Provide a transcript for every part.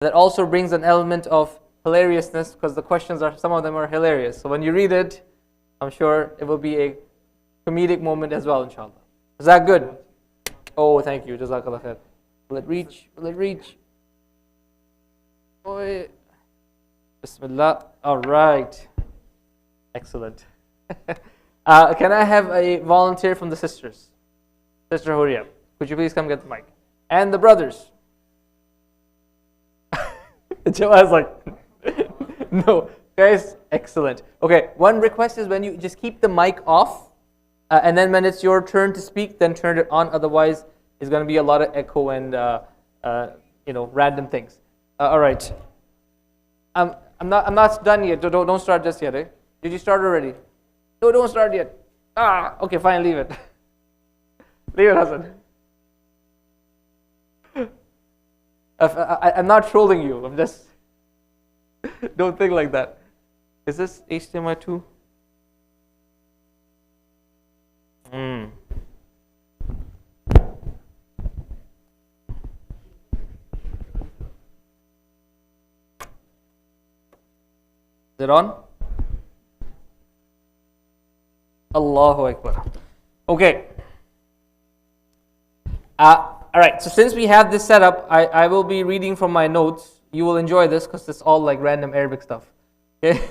That also brings an element of hilariousness because the questions are, some of them are hilarious. So when you read it, I'm sure it will be a comedic moment as well, inshallah. Is that good? Oh, thank you. Jazakallah khair. Will it reach? Will it reach? Oh, Bismillah. All right. Excellent. Can I have a volunteer from the sisters? Sister Huria, could you please come get the mic? And the brothers. Jawaz like, no. Guys, excellent. Okay, one request is when you just keep the mic off, and then when it's your turn to speak, then turn it on. Otherwise, it's going to be a lot of echo and random things. All right. I'm not done yet. Don't start just yet. Eh? Did you start already? No, don't start yet. Okay, fine. Leave it. Leave it, Hassan. I'm not trolling you. I'm just. Don't think like that. Is this HDMI 2? Is it on? Allahu Akbar. Okay. All right, so since we have this set up, I will be reading from my notes. You will enjoy this because it's all like random Arabic stuff. Okay?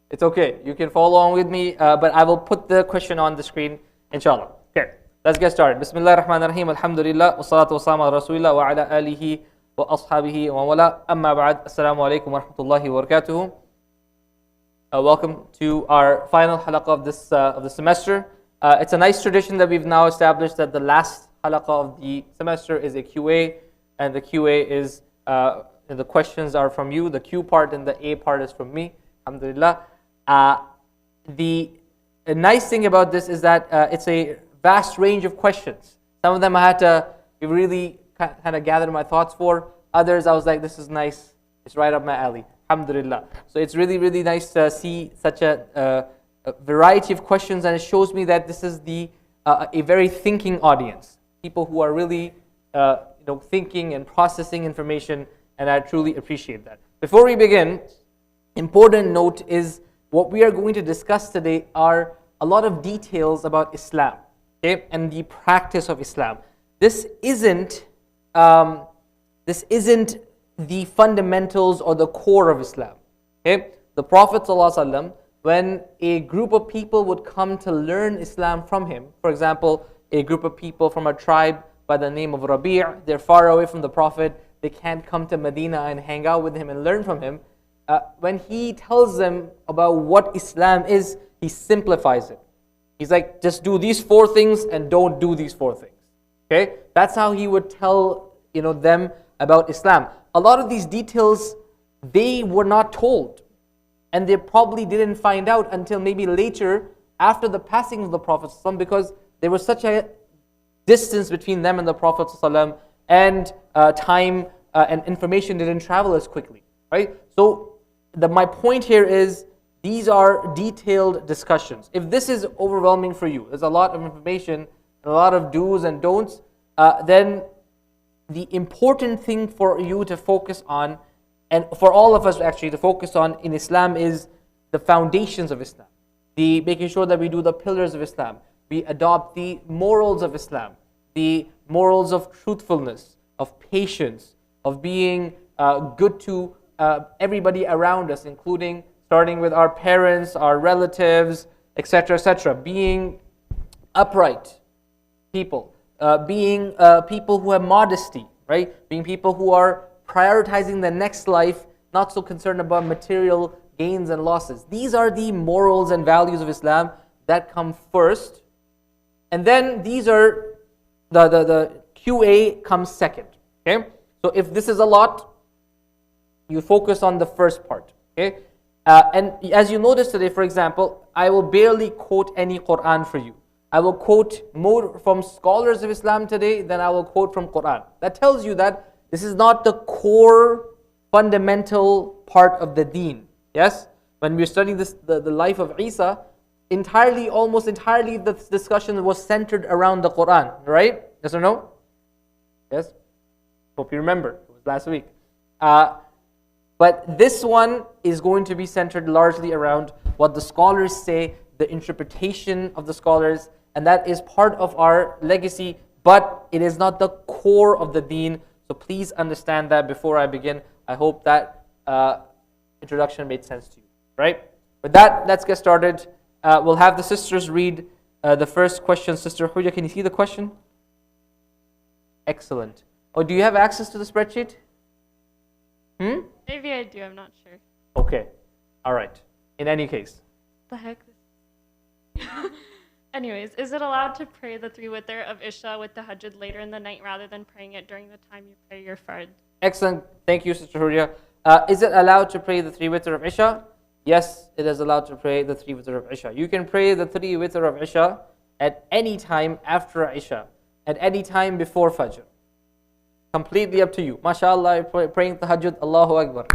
It's okay. You can follow along with me, but I will put the question on the screen, inshallah. Okay, let's get started. Bismillah ar-Rahman ar-Rahim. Alhamdulillah. Wa salatu wa salam ala Rasulillah wa ala alihi wa ashabihi wa wala. Amma ba'd. Assalamu alaikum wa rahmatullahi wa barakatuhu. Welcome to our final halaqah of the semester. It's a nice tradition that we've now established that the last halaqah of the semester is a QA, and the QA is, the questions are from you, the Q part and the A part is from me, alhamdulillah. The nice thing about this is that it's a vast range of questions. Some of them I had to really kind of gather my thoughts for. Others I was like, this is nice, it's right up my alley, alhamdulillah. So it's really, really nice to see such a variety of questions, and it shows me that this is a very thinking audience. People who are really thinking and processing information, and I truly appreciate that. Before we begin, important note is what we are going to discuss today are a lot of details about Islam, okay, and the practice of Islam. This isn't the fundamentals or the core of Islam. Okay, the Prophet ﷺ, when a group of people would come to learn Islam from him, for example, a group of people from a tribe by the name of Rabi', they're far away from the Prophet, they can't come to Medina and hang out with him and learn from him. When he tells them about what Islam is, he simplifies it. He's like, just do these 4 things and don't do these 4 things. Okay, that's how he would tell them about Islam. A lot of these details they were not told, and they probably didn't find out until maybe later after the passing of the Prophet ﷺ, because there was such a distance between them and the Prophet ﷺ, and time and information didn't travel as quickly, right? So my point here is these are detailed discussions. If this is overwhelming for you, there's a lot of information and a lot of do's and don'ts, then the important thing for you to focus on, and for all of us actually to focus on in Islam, is the foundations of Islam. Making sure that we do the pillars of Islam. We adopt the morals of Islam. The morals of truthfulness, of patience, of being good to everybody around us, including starting with our parents, our relatives, etc., etc. Being upright people. Being people who have modesty, right? Being people who are prioritizing the next life, not so concerned about material gains and losses. These are the morals and values of Islam that come first. And then these are, the QA comes second, okay? So if this is a lot, you focus on the first part, okay? And as you notice today, for example, I will barely quote any Quran for you. I will quote more from scholars of Islam today than I will quote from Quran. That tells you that this is not the core fundamental part of the deen. Yes? When we're studying the life of Easa, almost entirely the discussion was centered around the Quran, right? Yes or no? Yes? Hope you remember. It was last week. But this one is going to be centered largely around what the scholars say, the interpretation of the scholars, and that is part of our legacy, but it is not the core of the deen. So please understand that before I begin. I hope that introduction made sense to you, right? With that, let's get started. We'll have the sisters read the first question. Sister Huja, can you see the question? Excellent. Oh, do you have access to the spreadsheet? Maybe I do, I'm not sure. Okay. All right. In any case. The heck? Anyways, is it allowed to pray the 3 witr of Isha with the tahajjud later in the night rather than praying it during the time you pray your fard? Excellent. Thank you, Sister Huria. Is it allowed to pray the 3 witr of Isha? Yes, it is allowed to pray the 3 witr of Isha. You can pray the 3 witr of Isha at any time after Isha, at any time before Fajr. Completely up to you. MashaAllah, you're praying tahajjud, Allahu Akbar.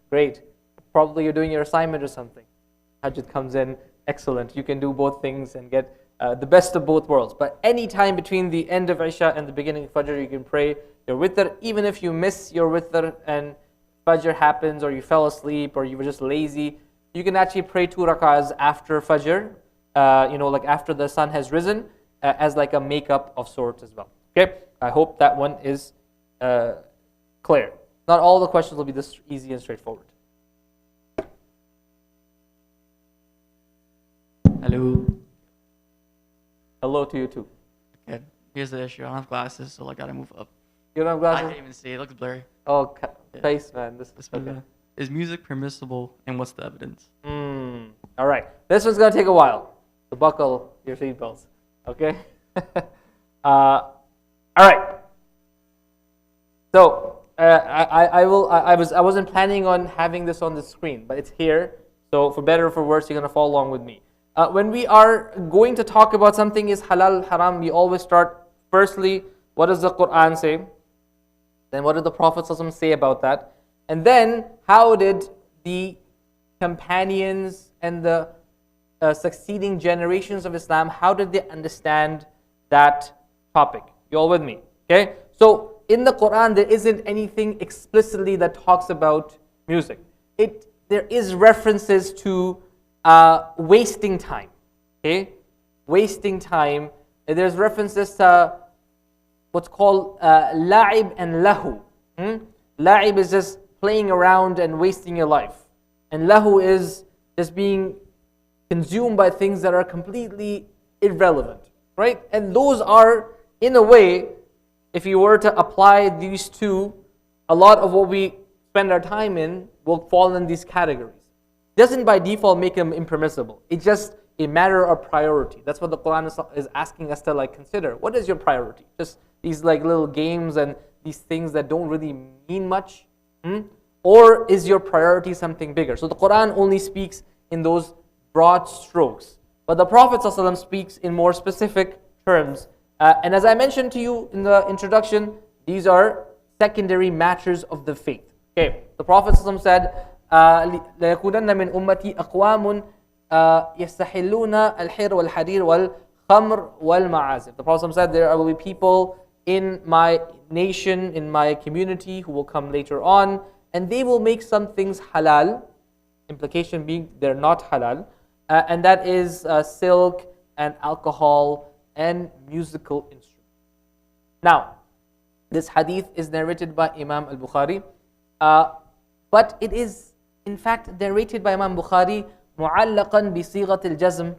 Great. Probably you're doing your assignment or something. Tahajjud comes in, excellent. You can do both things and get the best of both worlds. But any time between the end of Isha and the beginning of Fajr, you can pray your witr. Even if you miss your witr and Fajr happens, or you fell asleep, or you were just lazy, you can actually pray 2 rak'ahs after Fajr, like after the sun has risen, as like a makeup of sorts as well. Okay? I hope that one is clear. Not all the questions will be this easy and straightforward. Hello. Hello to you too. Okay. Here's the issue. I don't have glasses, so I gotta move up. You don't have I glasses? can't even see. It looks blurry. Oh, face, man. This is okay. Is music permissible, and what's the evidence? All right. This one's going to take a while. So buckle your seatbelts. Okay? All right. So I wasn't planning on having this on the screen, but it's here. So for better or for worse, you're going to follow along with me. When we are going to talk about something is halal, haram, we always start firstly, what does the Quran say? Then what did the Prophet ﷺ say about that? And then how did the companions and the succeeding generations of Islam, how did they understand that topic? You all with me? Okay? So in the Quran, there isn't anything explicitly that talks about music. There is references to wasting time. Okay? Wasting time. There's references to what's called la'ib and lahu. La'ib is just playing around and wasting your life. And lahu is just being consumed by things that are completely irrelevant. Right? And those are, in a way, if you were to apply these two, a lot of what we spend our time in will fall in these categories. It doesn't by default make them impermissible. It's just a matter of priority. That's what the Quran is asking us to consider. What is your priority? Just these little games and these things that don't really mean much? Or is your priority something bigger? So the Quran only speaks in those broad strokes. But the Prophet ﷺ speaks in more specific terms. And as I mentioned to you in the introduction, these are secondary matters of the faith. Okay, the Prophet ﷺ said, لَيَكُونَنَّ مِنْ أُمَّتِي أَقْوَامٌ يَسْتَحِلُّونَ الْحِرْ وَالْحَرِيرِ وَالْخَمْرِ وَالْمَعَازِفِ. The Prophet ﷺ said, there will be people in my nation, in my community, who will come later on, and they will make some things halal, implication being they're not halal, and that is silk and alcohol and musical instruments. Now, this hadith is narrated by Imam al-Bukhari, but it is in fact narrated by Imam Bukhari mu'allaqan bi sighat al-jazm.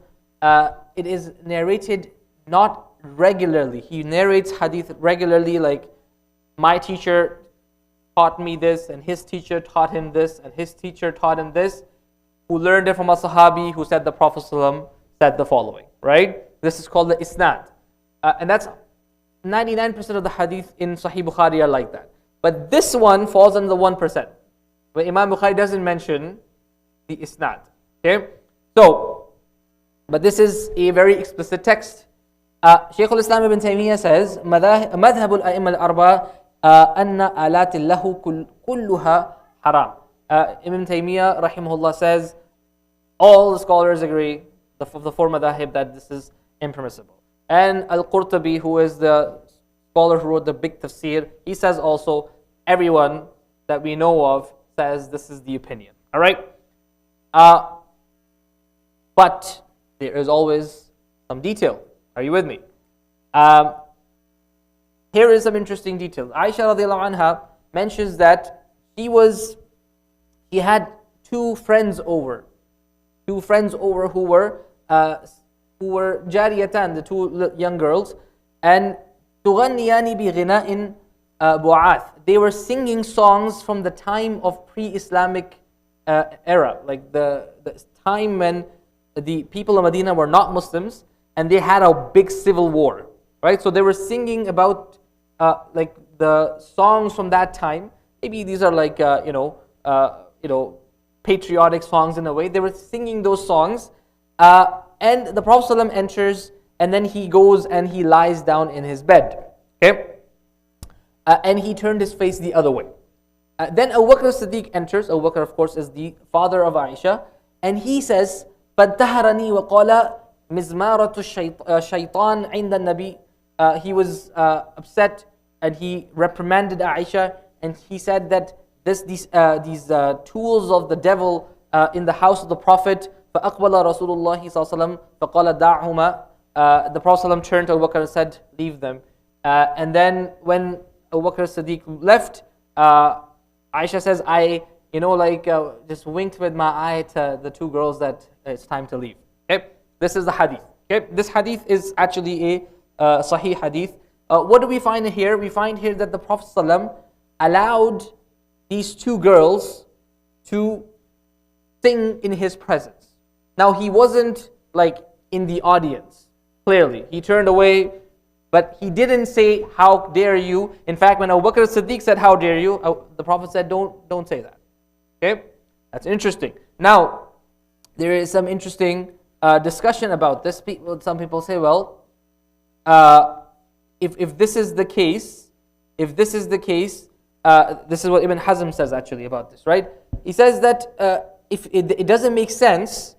It is narrated not regularly. He narrates hadith regularly, like my teacher taught me this, and his teacher taught him this, and his teacher taught him this, who learned it from a sahabi who said the Prophet ﷺ said the following, right? This is called the isnad. And that's 99% of the hadith in Sahih Bukhari are like that. But this one falls under the 1%. But Imam Bukhari doesn't mention the isnad. Okay? So, but this is a very explicit text. Shaykh al-Islam ibn Taymiyyah says, مذهب الأئمة الأربعة أن آلات الله كلها حرام. Ibn Taymiyyah rahimahullah says, all the scholars agree, the four madahib, that this is impermissible. And Al-Qurtubi, who is the scholar who wrote the big tafsir, he says also everyone that we know of says this is the opinion. All right? But there is always some detail. Are you with me? Here is some interesting detail. Aisha radiallahu anha mentions that he had two friends over who were jariyatan, the two young girls, and تغنيان بغناء bu'ath. They were singing songs from the time of pre-Islamic era, like the time when the people of Medina were not Muslims and they had a big civil war, right? So they were singing about like the songs from that time. Maybe these are like patriotic songs in a way. They were singing those songs, and the Prophet ﷺ enters, and then he goes and he lies down in his bed. Okay, and he turned his face the other way. Then Abu Bakr as-Siddiq enters. Abu Bakr, of course, is the father of Aisha, and he says, فَانْتَهَرَنِي وَقَالَ مِزْمَارَةُ الشَّيْطَانِ عِنْدَ النَّبِي. He was upset and he reprimanded Aisha, and he said that these tools of the devil in the house of the Prophet. فَأَقْبَلَ رَسُولُ اللَّهِ صَلَّى اللَّهُ عَلَيْهِ وَسَلَّمَ فَقَالَ دَعْهُمَا. The Prophet ﷺ turned to Abu Bakr and said, leave them. And then when Abu Bakr as-Siddiq left, Aisha says, I just winked with my eye to the two girls that it's time to leave. Okay, this is the hadith. Okay, this hadith is actually a sahih hadith. What do we find here? We find here that the Prophet ﷺ allowed these two girls to sing in his presence. Now he wasn't like in the audience, clearly. He turned away, but he didn't say, how dare you. In fact, when Abu Bakr as-Siddiq said, how dare you, the Prophet said, don't say that. Okay, that's interesting. Now, there is some interesting discussion about this. Some people say, well, if this is the case, this is what Ibn Hazm says actually about this, right? He says that if it doesn't make sense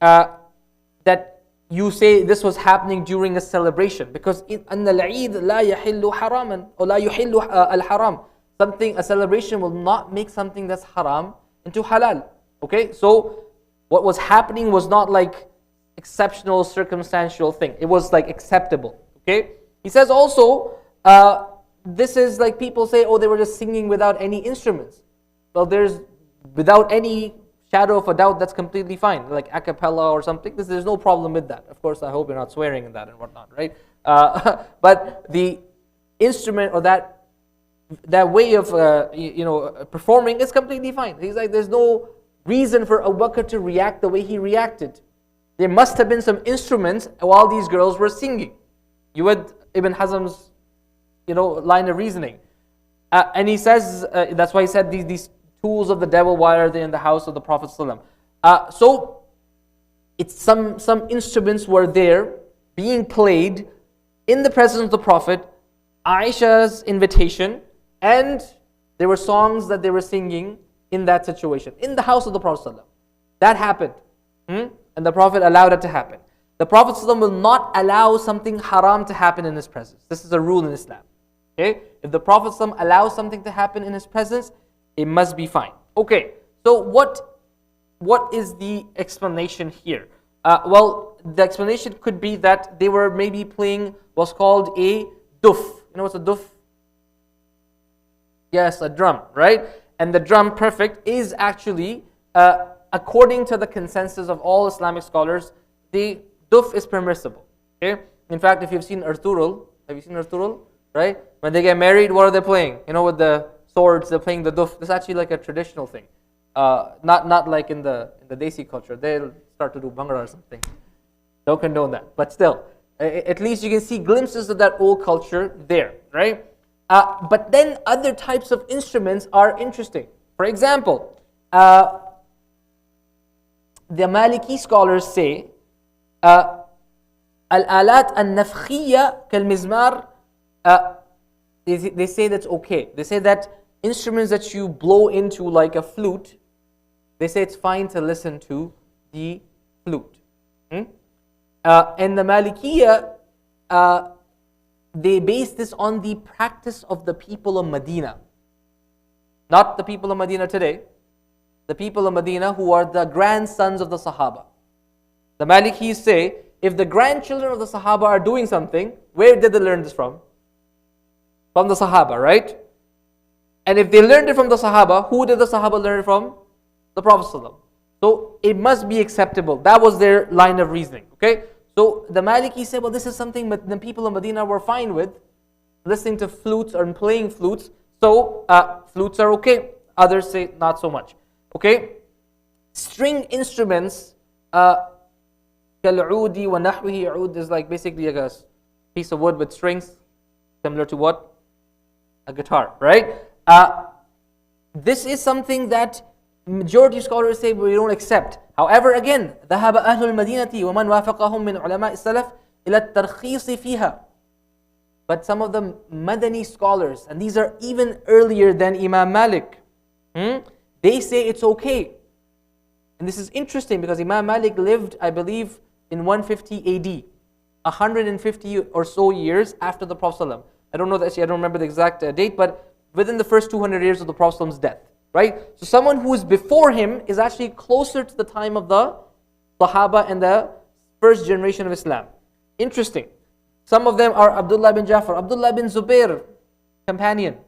that you say this was happening during a celebration, because أن العيد لا يحل حراما or لا يحل الحرام. A celebration will not make something that's haram into halal. Okay, so what was happening was not like exceptional circumstantial thing. It was like acceptable. Okay, he says also this is like people say, oh, they were just singing without any instruments. Well, there's without any shadow of a doubt, that's completely fine. Like a cappella or something, there's no problem with that. Of course, I hope you're not swearing in that and whatnot, right? But the instrument or that way of performing is completely fine. He's like, there's no reason for Abu Bakr to react the way he reacted. There must have been some instruments while these girls were singing. You had Ibn Hazm's line of reasoning. And he says, that's why he said these tools of the devil, why are they in the house of the Prophet ﷺ? So it's some instruments were there being played in the presence of the Prophet, Aisha's invitation, and there were songs that they were singing in that situation, in the house of the Prophet ﷺ. That happened. And the Prophet allowed it to happen. The Prophet ﷺ will not allow something haram to happen in his presence. This is a rule in Islam. Okay? If the Prophet ﷺ allows something to happen in his presence, it must be fine. Okay, so what is the explanation here? Well, the explanation could be that they were maybe playing what's called a duf. You know what's a duf? Yes, a drum, right? And the drum, perfect, is actually, according to the consensus of all Islamic scholars, the duf is permissible. Okay. In fact, if you've seen Arturul, have you seen Arturul? Right? When they get married, what are they playing? With the swords, they're playing the duf. This is actually like a traditional thing. Not like in the Desi culture. They'll start to do bhangra or something. Don't condone that. But still, at least you can see glimpses of that old culture there, right? But then other types of instruments are interesting. For example, the Maliki scholars say, al-alat al-nafkhiyya kal-mizmar, they say that's okay. They say that instruments that you blow into like a flute, they say it's fine to listen to the flute. And the Malikiyya, they base this on the practice of the people of Medina. Not the people of Medina today. The people of Medina who are the grandsons of the Sahaba. The Malikis say, if the grandchildren of the Sahaba are doing something, where did they learn this from? From the Sahaba, right? And if they learned it from the Sahaba, who did the Sahaba learn it from? The Prophet ﷺ. So it must be acceptable. That was their line of reasoning. Okay? So the Maliki said, well, this is something that the people of Medina were fine with, listening to flutes or playing flutes. So flutes are okay. Others say not so much. Okay? String instruments, كالعود ونحوه. عود is like basically like a piece of wood with strings, similar to what? A guitar, right? This is something that majority of scholars say we don't accept. However, again, ذهب أهل المدينة ومن وافقهم من علماء السلف إلى الترخيص فيها. But some of the Madani scholars, and these are even earlier than Imam Malik, they say it's okay. And this is interesting because Imam Malik lived, I believe, in 150 AD, 150 or so years after the Prophet ﷺ. I don't know, actually I don't remember the exact date, but within the first 200 years of the Prophet ﷺ's death. Right? So someone who is before him is actually closer to the time of the Sahaba and the first generation of Islam. Interesting. Some of them are Abdullah bin Jafar, Abdullah bin Zubair, companion.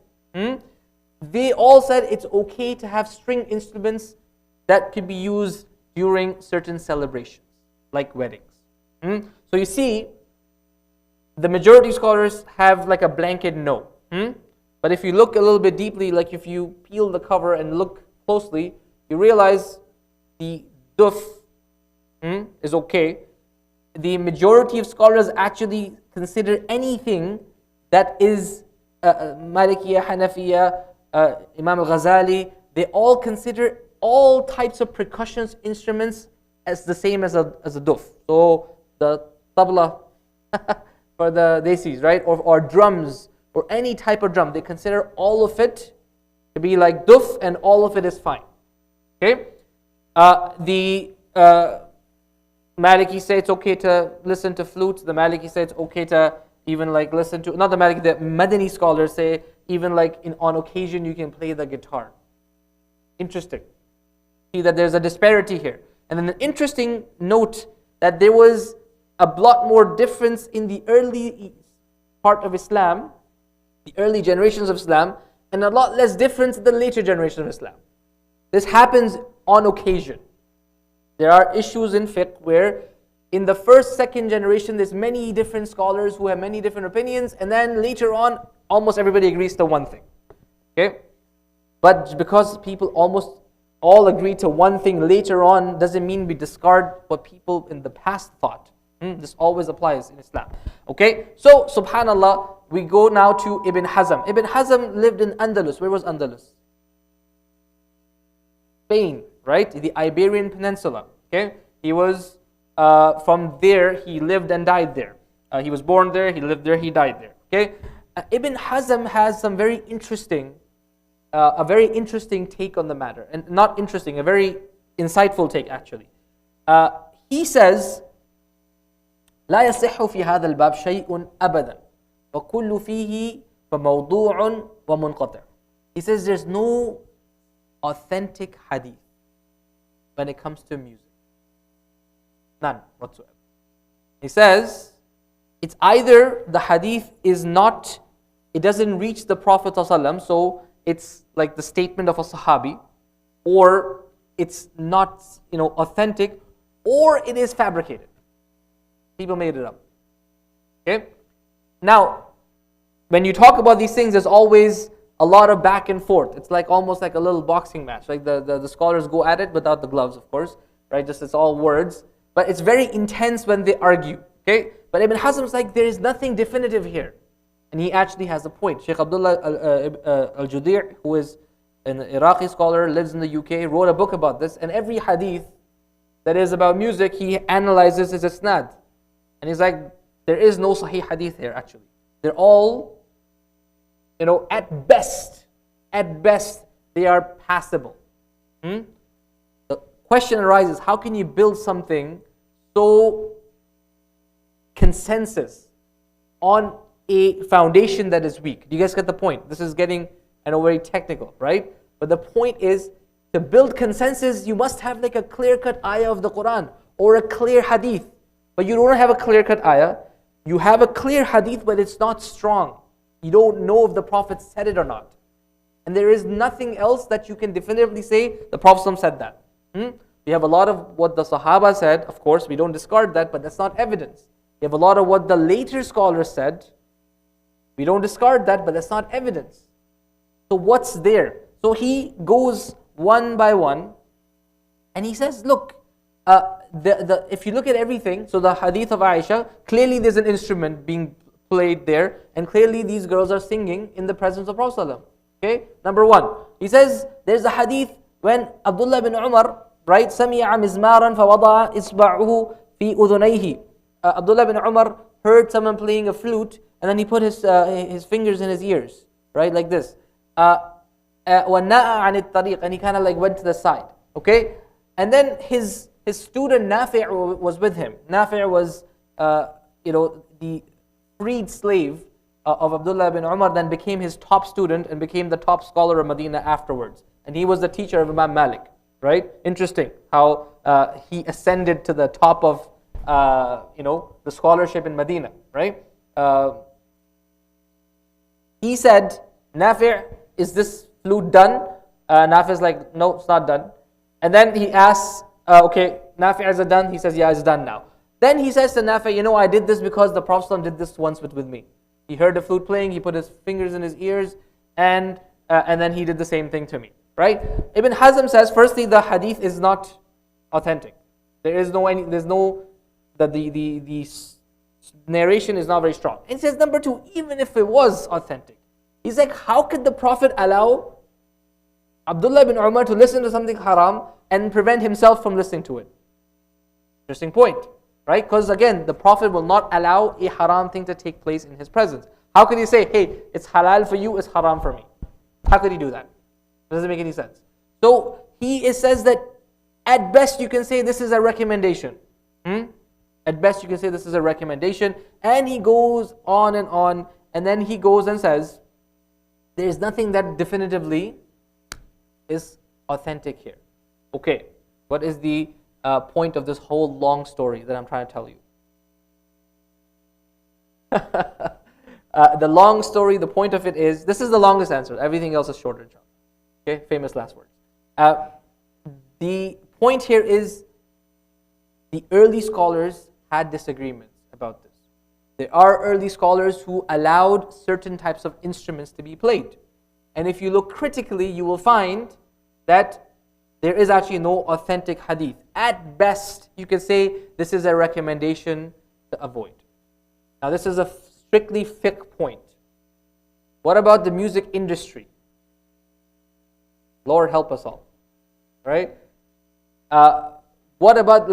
They all said it's okay to have string instruments that could be used during certain celebrations, like weddings. So you see, the majority of scholars have like a blanket no. But if you look a little bit deeply, like if you peel the cover and look closely, you realize the duf is okay. The majority of scholars actually consider anything that is Malikiya, Hanafiya, Imam al-Ghazali, they all consider all types of percussion instruments as the same as a duf. So the tabla for the desis, right? Or drums, or any type of drum. They consider all of it to be like duf, and all of it is fine. Okay? The Maliki say it's okay to listen to flutes. The Maliki say it's okay to even like listen to, not the Maliki, the Madani scholars say even like on occasion you can play the guitar. Interesting. See that there's a disparity here. And then an interesting note that there was a lot more difference in the early part of Islam, the early generations of Islam, and a lot less difference in the later generations of Islam. This happens on occasion. There are issues in fiqh where in the first, second generation, there's many different scholars who have many different opinions, and then later on, almost everybody agrees to one thing. Okay? But because people almost all agree to one thing later on, doesn't mean we discard what people in the past thought. This always applies in Islam. Okay? So, subhanallah, we go now to Ibn Hazm. Ibn Hazm lived in Andalus. Where was Andalus? Spain, right? The Iberian Peninsula. Okay? He was from there, he lived and died there. He was born there, he lived there, he died there. Okay? Ibn Hazm has some very interesting, a very interesting take on the matter. And not interesting, a very insightful take actually. He says, لا يصح في هذا الباب شيء أبدا وكل فيه فموضوع ومنقطع. He says there's no authentic hadith when it comes to music. None whatsoever. He says it's either the hadith is not, it doesn't reach the Prophet ﷺ, so it's like the statement of a Sahabi, or it's not authentic, or it is fabricated. People made it up. Okay? Now, when you talk about these things, there's always a lot of back and forth. It's like almost like a little boxing match. Like the scholars go at it without the gloves, of course. Right? Just it's all words. But it's very intense when they argue. Okay? But Ibn Hazm is like, there is nothing definitive here. And he actually has a point. Sheikh Abdullah al-Judi', who is an Iraqi scholar, lives in the UK, wrote a book about this. And every hadith that is about music, he analyzes his isnad. And he's like, there is no sahih hadith here actually. They're all, at best, they are passable. The question arises, how can you build something so consensus on a foundation that is weak? Do you guys get the point? This is getting, very technical, right? But the point is, to build consensus, you must have like a clear-cut ayah of the Quran or a clear hadith. But you don't have a clear-cut ayah. You have a clear hadith, but it's not strong. You don't know if the Prophet said it or not. And there is nothing else that you can definitively say the Prophet said that. We have a lot of what the Sahaba said. Of course, we don't discard that, but that's not evidence. We have a lot of what the later scholars said. We don't discard that, but that's not evidence. So what's there? So he goes one by one, and he says, look, if you look at everything, so the hadith of Aisha, clearly there's an instrument being played there, and clearly these girls are singing in the presence of Prophet. Okay, number one. He says, there's a hadith when Abdullah bin Umar, right, سَمِعَ مِزْمَارًا فَوَضَعَ إِصْبَعُهُ فِي أُذُنَيْهِ. Abdullah bin Umar heard someone playing a flute, and then he put his fingers in his ears, right, like this. وَنَاءَ عَنِ الطَّرِيقِ, and he kind of like went to the side, okay? And then his student Nafi' was with him. Nafi' was, the freed slave of Abdullah bin Umar, then became his top student and became the top scholar of Medina afterwards. And he was the teacher of Imam Malik, right? Interesting how he ascended to the top of, the scholarship in Medina, right? He said, Nafi', is this flute done? Nafi's like, no, it's not done. And then he asks, okay, Nafi', is it done? He says, yeah, it's done now. Then he says to Nafi', I did this because the Prophet did this once with me. He heard the flute playing, he put his fingers in his ears, and then he did the same thing to me, right? Ibn Hazm says, firstly, the hadith is not authentic. The narration is not very strong. And he says, number two, even if it was authentic, he's like, how could the Prophet allow Abdullah bin Umar to listen to something haram and prevent himself from listening to it? Interesting point, right? Because again, the Prophet will not allow a haram thing to take place in his presence. How could he say, hey, it's halal for you, it's haram for me? How could he do that? It doesn't make any sense. So he says that at best you can say this is a recommendation. At best you can say this is a recommendation. And he goes on, and then he goes and says, there is nothing that definitively is authentic here. Okay, what is the point of this whole long story that I'm trying to tell you? The long story, the point of it is, this is the longest answer. Everything else is shorter. Okay, famous last words. The point here is, the early scholars had disagreements about this. There are early scholars who allowed certain types of instruments to be played. And if you look critically, you will find that there is actually no authentic hadith. At best, you can say this is a recommendation to avoid. Now this is a strictly fiqh point. What about the music industry? Lord help us all, right? What about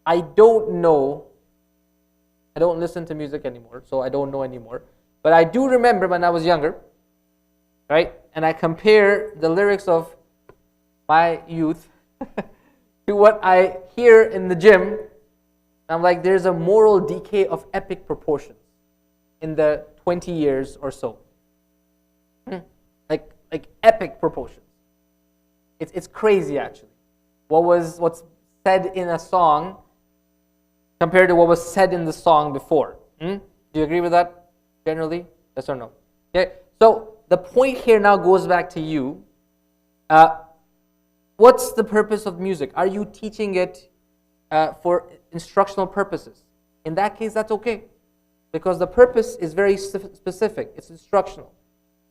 I don't know. I don't listen to music anymore, so I don't know anymore. But I do remember when I was younger, right? And I compare the lyrics of my youth to what I hear in the gym. I'm like, there's a moral decay of epic proportions in the 20 years or so. Like epic proportions. It's crazy actually. What's said in a song compared to what was said in the song before. Do you agree with that generally? Yes or no? Okay. So the point here now goes back to you. What's the purpose of music? Are you teaching it for instructional purposes? In that case, that's okay. Because the purpose is very specific. It's instructional.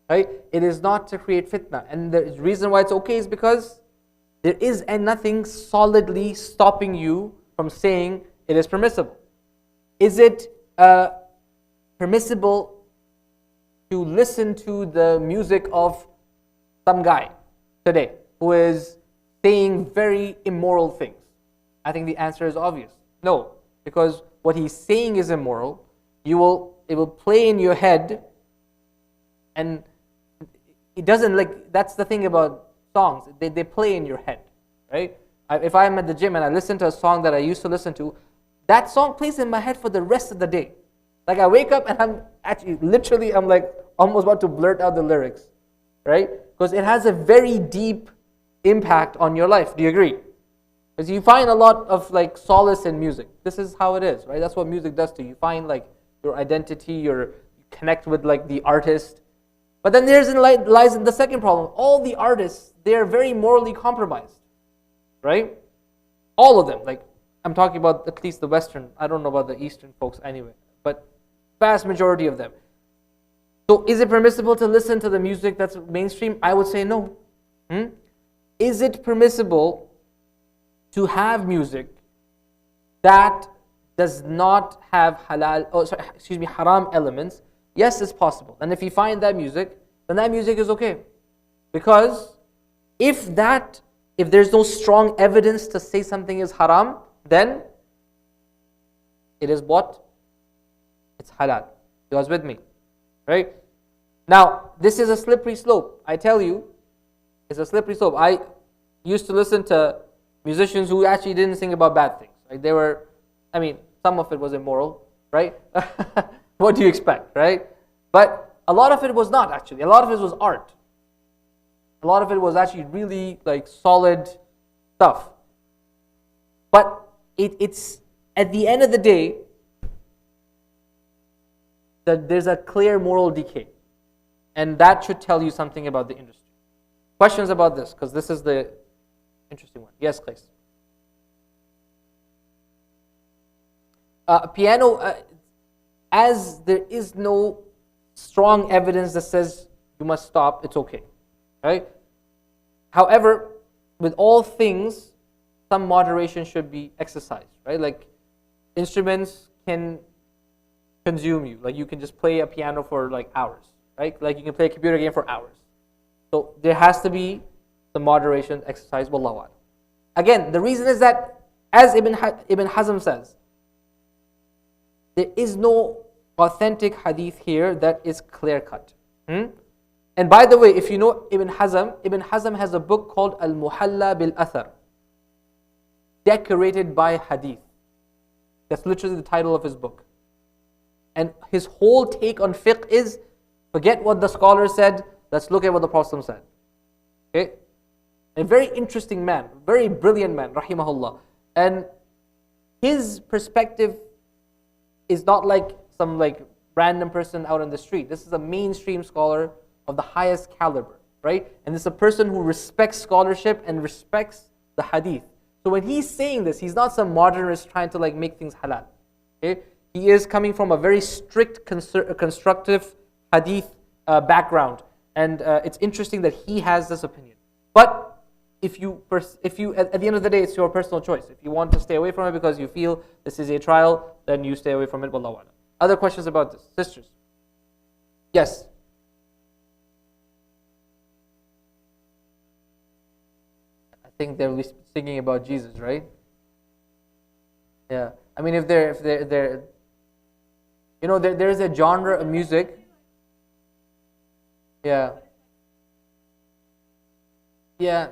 Right? It is not to create fitna. And the reason why it's okay is because there is nothing solidly stopping you from saying it is permissible. Is it permissible to listen to the music of some guy today who is saying very immoral things? I think the answer is obvious. No, because what he's saying is immoral. It will play in your head, and it doesn't, like, that's the thing about songs. They play in your head, right? If I'm at the gym and I listen to a song that I used to listen to, that song plays in my head for the rest of the day. Like I wake up and I'm actually, literally, I'm like almost about to blurt out the lyrics. right? Because it has a very deep impact on your life. Do you agree? Because you find a lot of like solace in music. This is how it is, right? That's what music does to you. You find like your identity, you connect with like the artist. But then lies in the second problem. All the artists, they are very morally compromised, right? All of them. Like I'm talking about at least the Western. I don't know about the Eastern folks anyway, but vast majority of them. So is it permissible to listen to the music that's mainstream? I would say no. Is it permissible to have music that does not have haram elements? Yes, it's possible. And if you find that music, then that music is okay. Because if there's no strong evidence to say something is haram, then it is what? It's halal. You guys with me? Right? Now, this is a slippery slope. I tell you, it's a slippery slope. I used to listen to musicians who actually didn't sing about bad things. Like some of it was immoral, right? What do you expect, right? But a lot of it was not actually. A lot of it was art. A lot of it was actually really like solid stuff. But it's at the end of the day that there's a clear moral decay. And that should tell you something about the industry. Questions about this? Because this is the interesting one. Yes, please. Piano, as there is no strong evidence that says you must stop, it's okay, right? However, with all things, some moderation should be exercised, right? Like instruments can consume you. Like you can just play a piano for like hours, right? Like you can play a computer game for hours. So there has to be some moderation exercised. Wallahu a'lam. Again, the reason is that, as Ibn Hazm says, there is no authentic hadith here that is clear-cut. And by the way, if you know Ibn Hazm has a book called Al-Muhalla bil-Athar, decorated by hadith. That's literally the title of his book. And his whole take on fiqh is, forget what the scholar said, let's look at what the Prophet said. Okay? A very interesting man, very brilliant man, rahimahullah. And his perspective is not like some like random person out on the street. This is a mainstream scholar of the highest caliber, right? And this is a person who respects scholarship and respects the hadith. So when he's saying this, he's not some modernist trying to like make things halal. Okay? He is coming from a very strict constructive hadith background. And it's interesting that he has this opinion. But if you at the end of the day, it's your personal choice. If you want to stay away from it because you feel this is a trial, then you stay away from it. Wallahu a'lam. Other questions about this? Sisters? Yes? I think they're singing about Jesus, right? Yeah. I mean, if they're you know, there's a genre of music. Yeah. Yeah.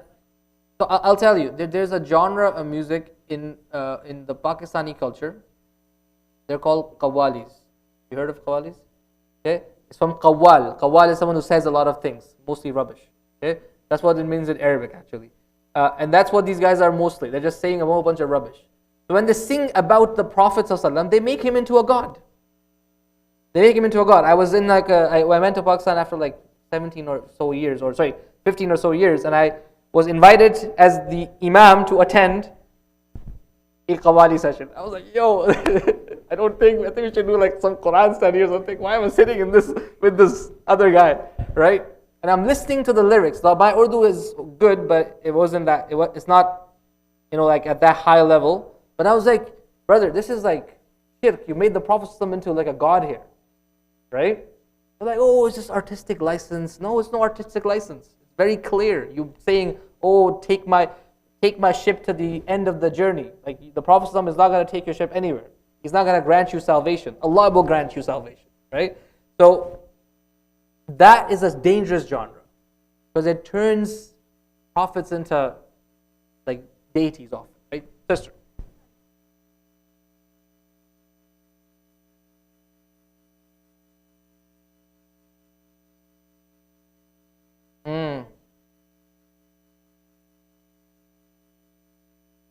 So I'll tell you, there's a genre of music in the Pakistani culture. They're called qawwalis. You heard of qawwalis? Okay, it's from qawwal. Qawwal is someone who says a lot of things, mostly rubbish. Okay, that's what it means in Arabic actually, and that's what these guys are mostly. They're just saying a whole bunch of rubbish. So when they sing about the Prophet ﷺ, they make him into a god. They make him into a god. I was in like I went to Pakistan after like 15 or so years, and I was invited as the imam to attend a qawwali session. I was like, yo, I think we should do like some Quran study or something. Why am I sitting in this with this other guy, right? And I'm listening to the lyrics. My Urdu is good, but it wasn't that. It's not, like at that high level. But I was like, brother, this is like shirk. You made the Prophet into like a god here, right? They're like, oh, it's just artistic license. No, it's no artistic license. It's very clear. You saying, oh, take my ship to the end of the journey. Like the Prophet is not going to take your ship anywhere. He's not going to grant you salvation. Allah will grant you salvation, right? So that is a dangerous genre because it turns prophets into like deities often, right? Sister.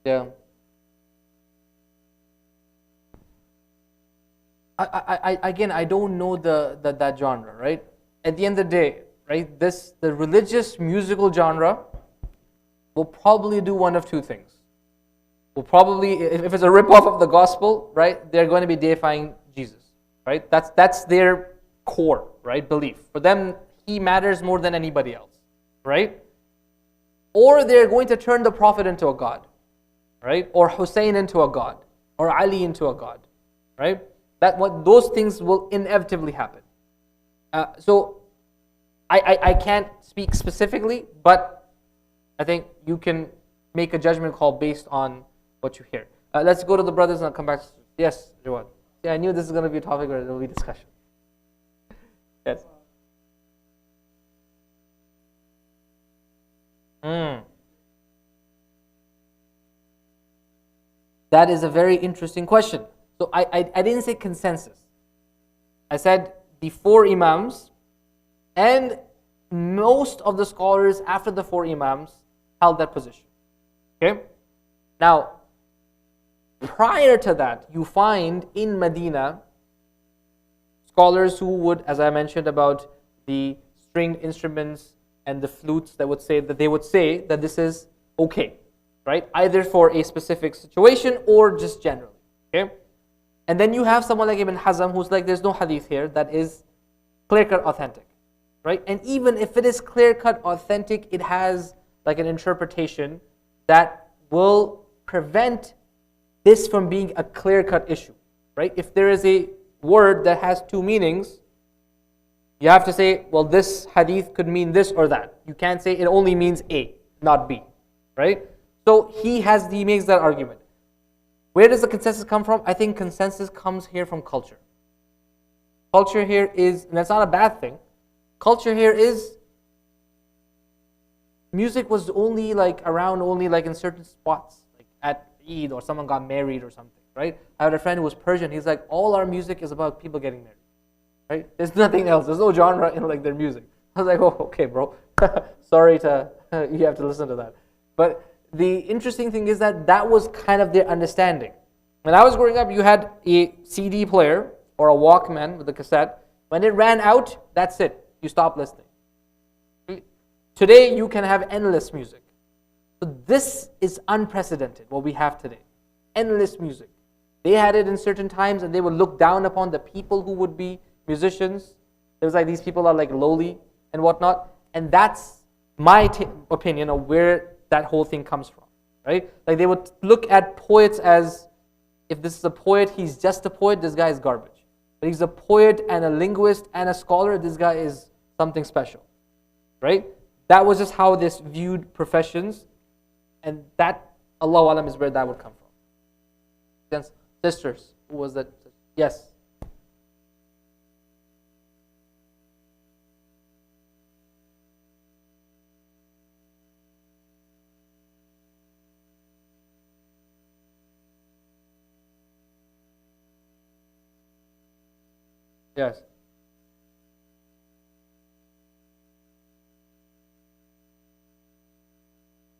Yeah. Again, I don't know that genre, right? At the end of the day, right, the religious musical genre will probably do one of two things. Will probably, if it's a ripoff of the gospel, right, they're going to be deifying Jesus, right? That's their core, right, belief. For them, he matters more than anybody else, right? Or they're going to turn the Prophet into a god, right? Or Hussein into a god, or Ali into a god, right? Those things will inevitably happen. So I can't speak specifically, but I think you can make a judgment call based on what you hear. Let's go to the brothers and I'll come back. Yes, Jawad. Yeah, I knew this is going to be a topic where there will be discussion. Yes. That is a very interesting question. So I didn't say consensus. I said the four Imams and most of the scholars after the four Imams held that position. Okay? Now, prior to that, you find in Medina scholars who would, as I mentioned about the stringed instruments and the flutes, that they would say that this is okay, right? Either for a specific situation or just generally. Okay? And then you have someone like Ibn Hazm who's like, there's no hadith here that is clear-cut authentic, right? And even if it is clear-cut authentic, it has like an interpretation that will prevent this from being a clear-cut issue, right? If there is a word that has two meanings, you have to say, well, this hadith could mean this or that. You can't say it only means A, not B, right? So he makes that argument. Where does the consensus come from? I think consensus comes here from culture. Culture here is, and that's not a bad thing. Culture here is, music was only like around only like in certain spots, like at Eid or someone got married or something, right? I had a friend who was Persian. He's like, all our music is about people getting married, right? There's nothing else. There's no genre in like their music. I was like, oh, okay, bro. Sorry you have to listen to that. But the interesting thing is that was kind of their understanding. When I was growing up, you had a CD player or a Walkman with a cassette. When it ran out, that's it. You stop listening. Today, you can have endless music. So this is unprecedented, what we have today. Endless music. They had it in certain times and they would look down upon the people who would be musicians. There's like these people are like lowly and whatnot. And that's my opinion of where that whole thing comes from, right? Like they would look at poets as, if this is a poet, he's just a poet, this guy is garbage. But he's a poet and a linguist and a scholar, this guy is something special, right? That was just how this viewed professions, and that, Allahu Alam, is where that would come from. Then sisters, who was that? Yes. Yes.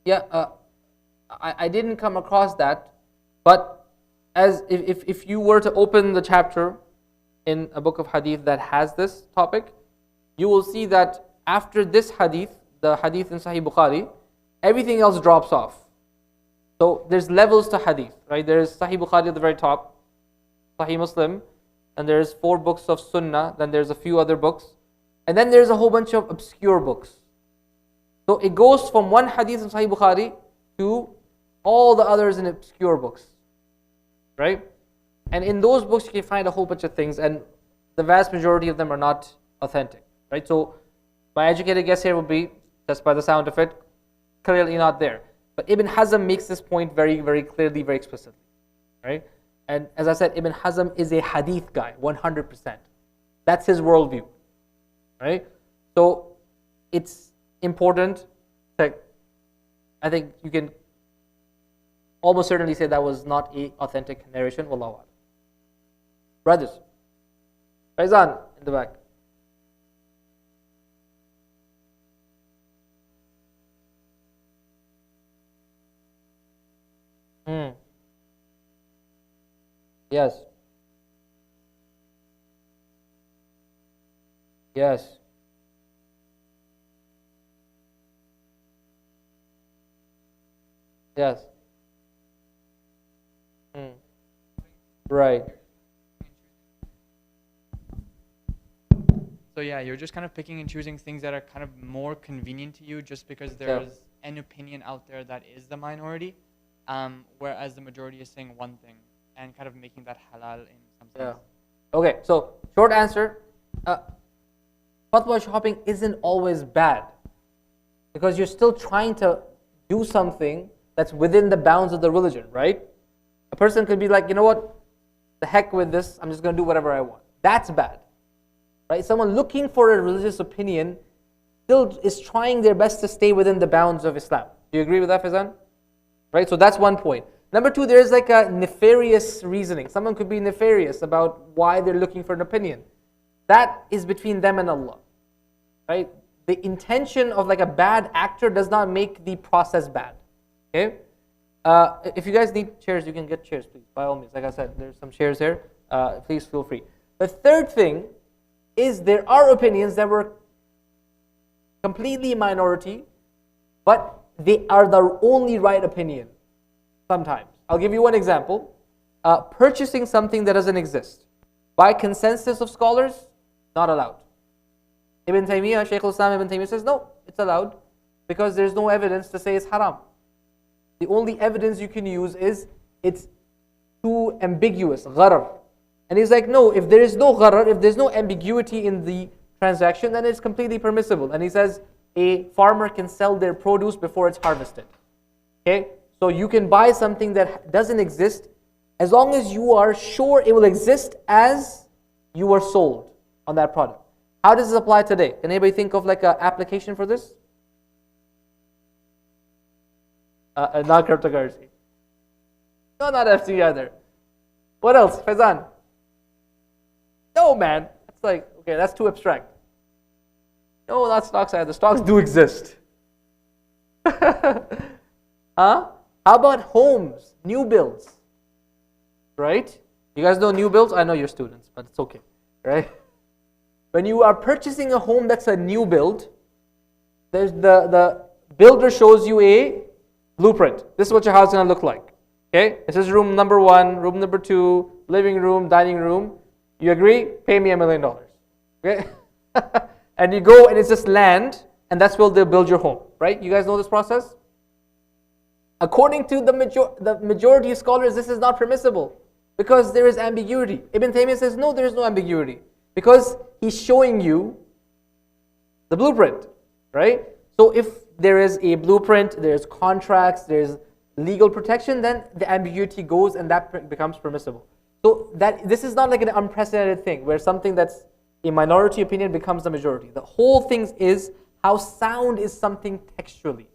Yeah, I didn't come across that, but as if you were to open the chapter in a book of hadith that has this topic, you will see that after this hadith, the hadith in Sahih Bukhari, everything else drops off. So there's levels to hadith, right? There's Sahih Bukhari at the very top, Sahih Muslim, and there's 4 books of Sunnah, then there's a few other books, and then there's a whole bunch of obscure books. So it goes from one hadith in Sahih Bukhari to all the others in obscure books, right? And in those books you can find a whole bunch of things, and the vast majority of them are not authentic, right? So my educated guess here would be, just by the sound of it, clearly not there. But Ibn Hazm makes this point very, very clearly, very explicitly, right? And as I said, Ibn Hazm is a hadith guy, 100%. That's his worldview, right? So it's important that I think you can almost certainly say that was not a authentic narration. Wallahu a'lam. Brothers, Faizan in the back. Hmm. Yes. Yes. Yes. Hmm. Right. So yeah, you're just kind of picking and choosing things that are kind of more convenient to you just because Yeah. there's an opinion out there that is the minority, whereas the majority is saying one thing and kind of making that halal in some Yeah. sense. Okay, so short answer, uh, fatwa shopping isn't always bad because you're still trying to do something that's within the bounds of the religion, right? A person could be like, you know what, the heck with this, I'm just going to do whatever I want. That's bad, right? Someone looking for a religious opinion still is trying their best to stay within the bounds of Islam. Do you agree with that, Fazan? Right? So that's one point. Number two, there's like a nefarious reasoning. Someone could be nefarious about why they're looking for an opinion. That is between them and Allah. Right? The intention of like a bad actor does not make the process bad. Okay? If you guys need chairs, you can get chairs, please. By all means. Like I said, there's some chairs here. Please feel free. The third thing is there are opinions that were completely minority, but they are the only right opinion sometimes. I'll give you one example. Purchasing something that doesn't exist. By consensus of scholars, not allowed. Ibn Taymiyyah, Shaykh al-Islam Ibn Taymiyyah says, no, it's allowed because there's no evidence to say it's haram. The only evidence you can use is it's too ambiguous, gharar. And he's like, no, if there is no gharar, if there's no ambiguity in the transaction, then it's completely permissible. And he says, a farmer can sell their produce before it's harvested. Okay? So you can buy something that doesn't exist as long as you are sure it will exist as you are sold on that product. How does this apply today? Can anybody think of like an application for this? Not cryptocurrency. No, not FT either. What else? Faizan? No, man. It's like, okay, that's too abstract. No, not stocks either. Stocks do exist. Huh? How about homes, new builds? Right? You guys know new builds? I know you're students, but it's okay. Right? When you are purchasing a home that's a new build, there's the builder shows you a blueprint. This is what your house is going to look like. Okay? This is room number 1, room number 2, living room, dining room. You agree? Pay me $1 million. Okay? And you go and it's just land, and that's where they'll build your home. Right? You guys know this process? According to the majority of scholars, this is not permissible because there is ambiguity. Ibn Taymiyyah says, no, there is no ambiguity because he's showing you the blueprint, right? So if there is a blueprint, there's contracts, there's legal protection, then the ambiguity goes and that becomes permissible. So this is not like an unprecedented thing where something that's a minority opinion becomes the majority. The whole thing is how sound is something textually.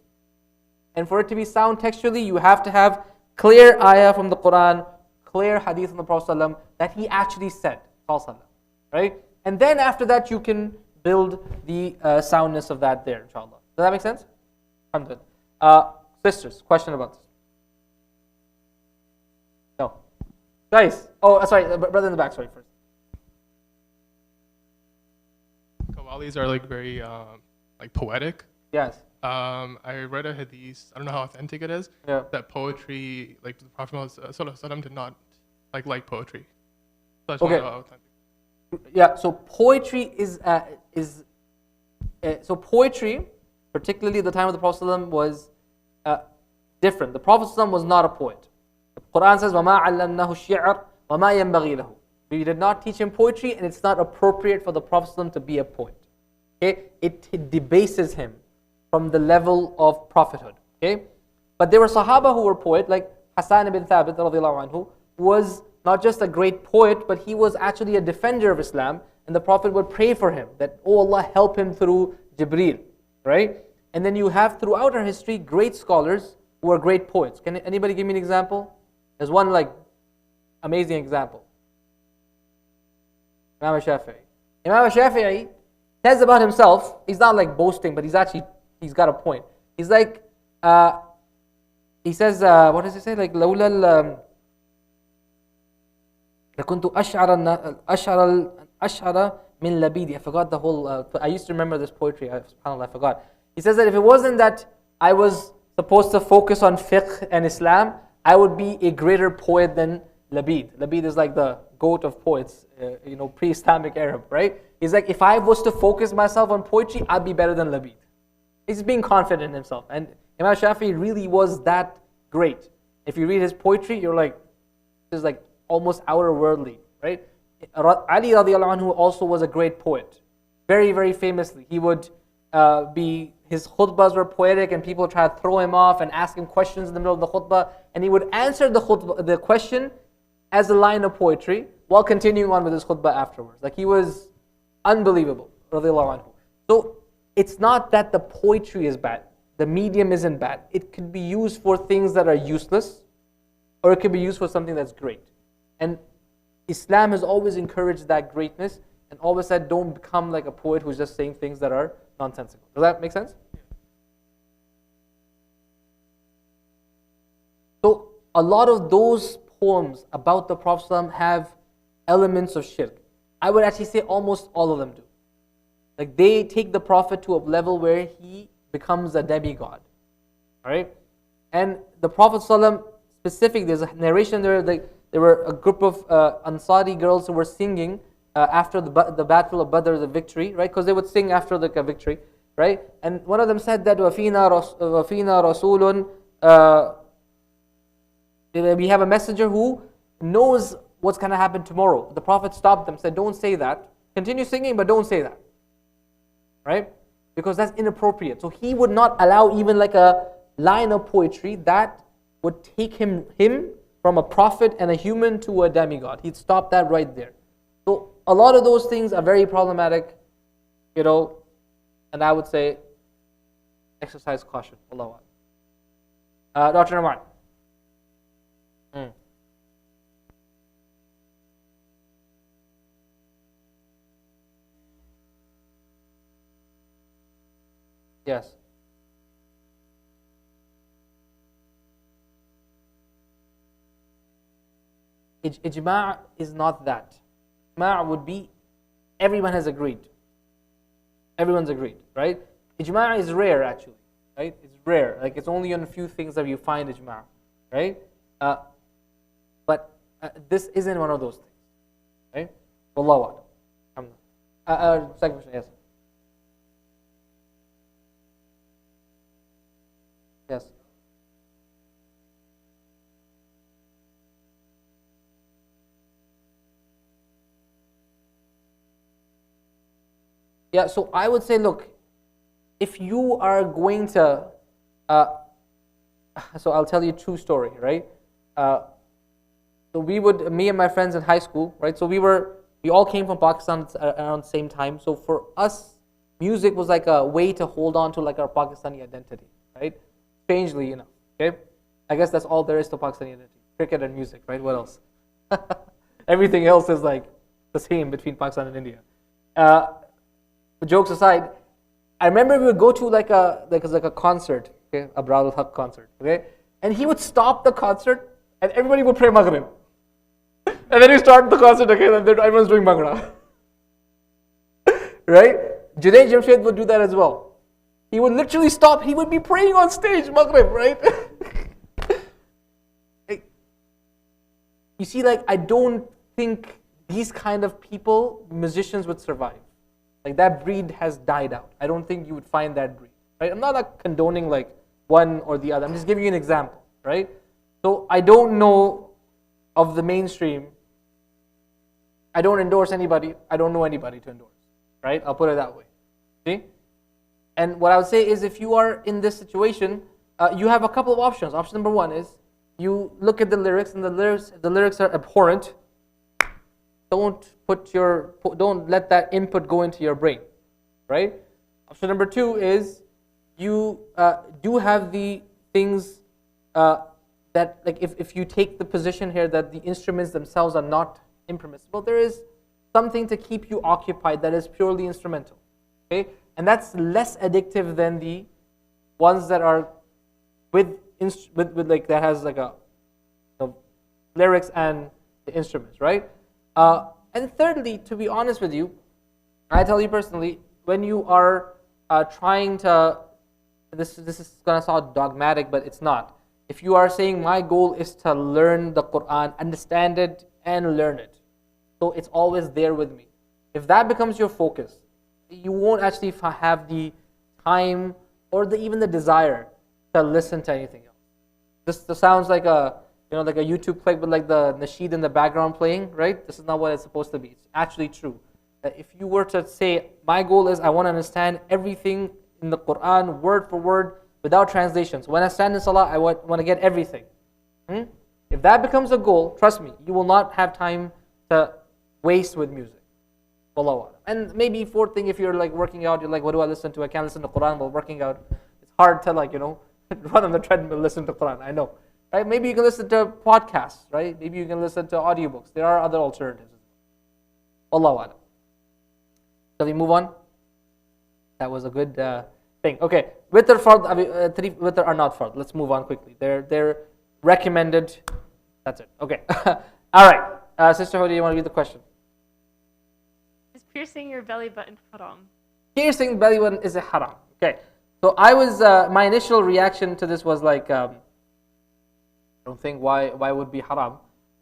And for it to be sound textually, you have to have clear ayah from the Quran, clear hadith from the Prophet ﷺ that he actually said, right? And then after that, you can build the soundness of that there, inshallah. Does that make sense? Alhamdulillah. Sisters, question about this? No. Guys. Oh, sorry, brother in the back, sorry, first. Qawwalis are like very like poetic. Yes. I read a hadith, I don't know how authentic it is, Yeah. that poetry, like the Prophet ﷺ did not like poetry. So I just Okay. want to know how authentic. Yeah, so poetry so poetry, particularly at the time of the Prophet ﷺ, was different. The Prophet ﷺ was not a poet. The Quran says, وَمَا عَلَّمْنَاهُ الشِّعْرَ وَمَا يَنْبَغِي لَهُ. We did not teach him poetry, and it's not appropriate for the Prophet ﷺ to be a poet. Okay? It debases him from the level of prophethood. Okay? But there were Sahaba who were poets, like Hassan ibn Thabit radiallahu anhu, was not just a great poet, but he was actually a defender of Islam, and the Prophet would pray for him, that, oh Allah, help him through Jibreel, right? And then you have throughout our history great scholars who are great poets. Can anybody give me an example? There's one like amazing example. Imam Shafi'i. Imam Shafi'i says about himself, he's not like boasting, but he's got a point. He's like, he says, what does he say? Like, لولا لكنت أشعر من لبيدي. I forgot the whole, I used to remember this poetry, subhanAllah, I forgot. He says that if it wasn't that I was supposed to focus on fiqh and Islam, I would be a greater poet than Labid. Labid is like the goat of poets, pre-Islamic Arab, right? He's like, if I was to focus myself on poetry, I'd be better than Labid. He's being confident in himself. And Imam Shafi'i really was that great. If you read his poetry, you're like, this is like almost outer worldly, right? Ali radiallahu anhu also was a great poet. Very, very famously. He would his khutbahs were poetic and people try to throw him off and ask him questions in the middle of the khutbah. And he would answer the question as a line of poetry while continuing on with his khutbah afterwards. Like he was unbelievable, radiallahu anhu. So it's not that the poetry is bad. The medium isn't bad. It could be used for things that are useless, or it could be used for something that's great. And Islam has always encouraged that greatness and always said, don't become like a poet who's just saying things that are nonsensical. Does that make sense? So a lot of those poems about the Prophet ﷺ have elements of shirk. I would actually say almost all of them do. Like they take the Prophet to a level where he becomes a demigod. Alright? And the Prophet ﷺ specific, there's a narration there, there were a group of Ansari girls who were singing after the battle of Badr, the victory, right? Because they would sing after the victory, right? And one of them said that وَفِينَا رَسُولٌ, we have a messenger who knows what's going to happen tomorrow. The Prophet stopped them, said, don't say that. Continue singing, but don't say that. Right? Because that's inappropriate. So he would not allow even like a line of poetry that would take him from a prophet and a human to a demigod. He'd stop that right there. So a lot of those things are very problematic, and I would say exercise caution. Allahu Akbar. Dr. Rahman. Yes. Ijma' is not that. Ijma' would be everyone has agreed. Everyone's agreed, right? Ijma' is rare actually, right? It's rare. Like it's only on a few things that you find ijma', right? But this isn't one of those things, right? Wallahu a'lam. Second question, yes. Yes. Yeah, so I would say, look, if you are going to, so I'll tell you a true story, right? So me and my friends in high school, right? So we all came from Pakistan around the same time. So for us, music was like a way to hold on to like our Pakistani identity, right? Strangely enough, okay? I guess that's all there is to Pakistani identity. Cricket and music, right? What else? Everything else is like the same between Pakistan and India. Jokes aside, I remember we would go to like a concert, okay, a Brad al-Haq concert, okay, and he would stop the concert and everybody would pray Maghrib, and then he start the concert again and then everyone's doing Bhangra, right? Junaid Jamshed would do that as well. He would literally stop. He would be praying on stage Maghrib, right? You see, like I don't think these kind of people, musicians, would survive. Like that breed has died out. I don't think you would find that breed, right? I'm not like condoning like one or the other. I'm just giving you an example, right? So I don't know of the mainstream. I don't endorse anybody. I don't know anybody to endorse, right? I'll put it that way. See? And what I would say is if you are in this situation, you have a couple of options. Option number one is you look at the lyrics and the lyrics are abhorrent. Don't let that input go into your brain, right? Option number two is you do have the things that, like if you take the position here that the instruments themselves are not impermissible, there is something to keep you occupied that is purely instrumental, okay? And that's less addictive than the ones that are with with like that has like the lyrics and the instruments, right? And thirdly, to be honest with you, I tell you personally, when you are trying to, this is gonna sound dogmatic, but it's not. If you are saying my goal is to learn the Quran, understand it, and learn it, so it's always there with me. If that becomes your focus, you won't actually have the time or even the desire to listen to anything else. This sounds like a like a YouTube clip with like the nasheed in the background playing, right? This is not what it's supposed to be. It's actually true. That if you were to say, my goal is I want to understand everything in the Quran word for word without translations. When I stand in salah, I want to get everything. If that becomes a goal, trust me, you will not have time to waste with music. Wallahu a'lam. And maybe fourth thing, if you're like working out, you're like, what do I listen to? I can't listen to Quran while working out. It's hard to like, run on the treadmill, listen to Quran. I know. Right? Maybe you can listen to podcasts, right? Maybe you can listen to audiobooks. There are other alternatives. Wallahu a'lam. Shall we move on? That was a good thing. Okay, witr fard, three witr are not fard. Let's move on quickly. They're recommended. That's it. Okay. All right. Sister Hodi, you want to read the question? Is piercing your belly button haram? Piercing belly button is a haram. Okay. So I was my initial reaction to this was like, I don't think why it would be haram,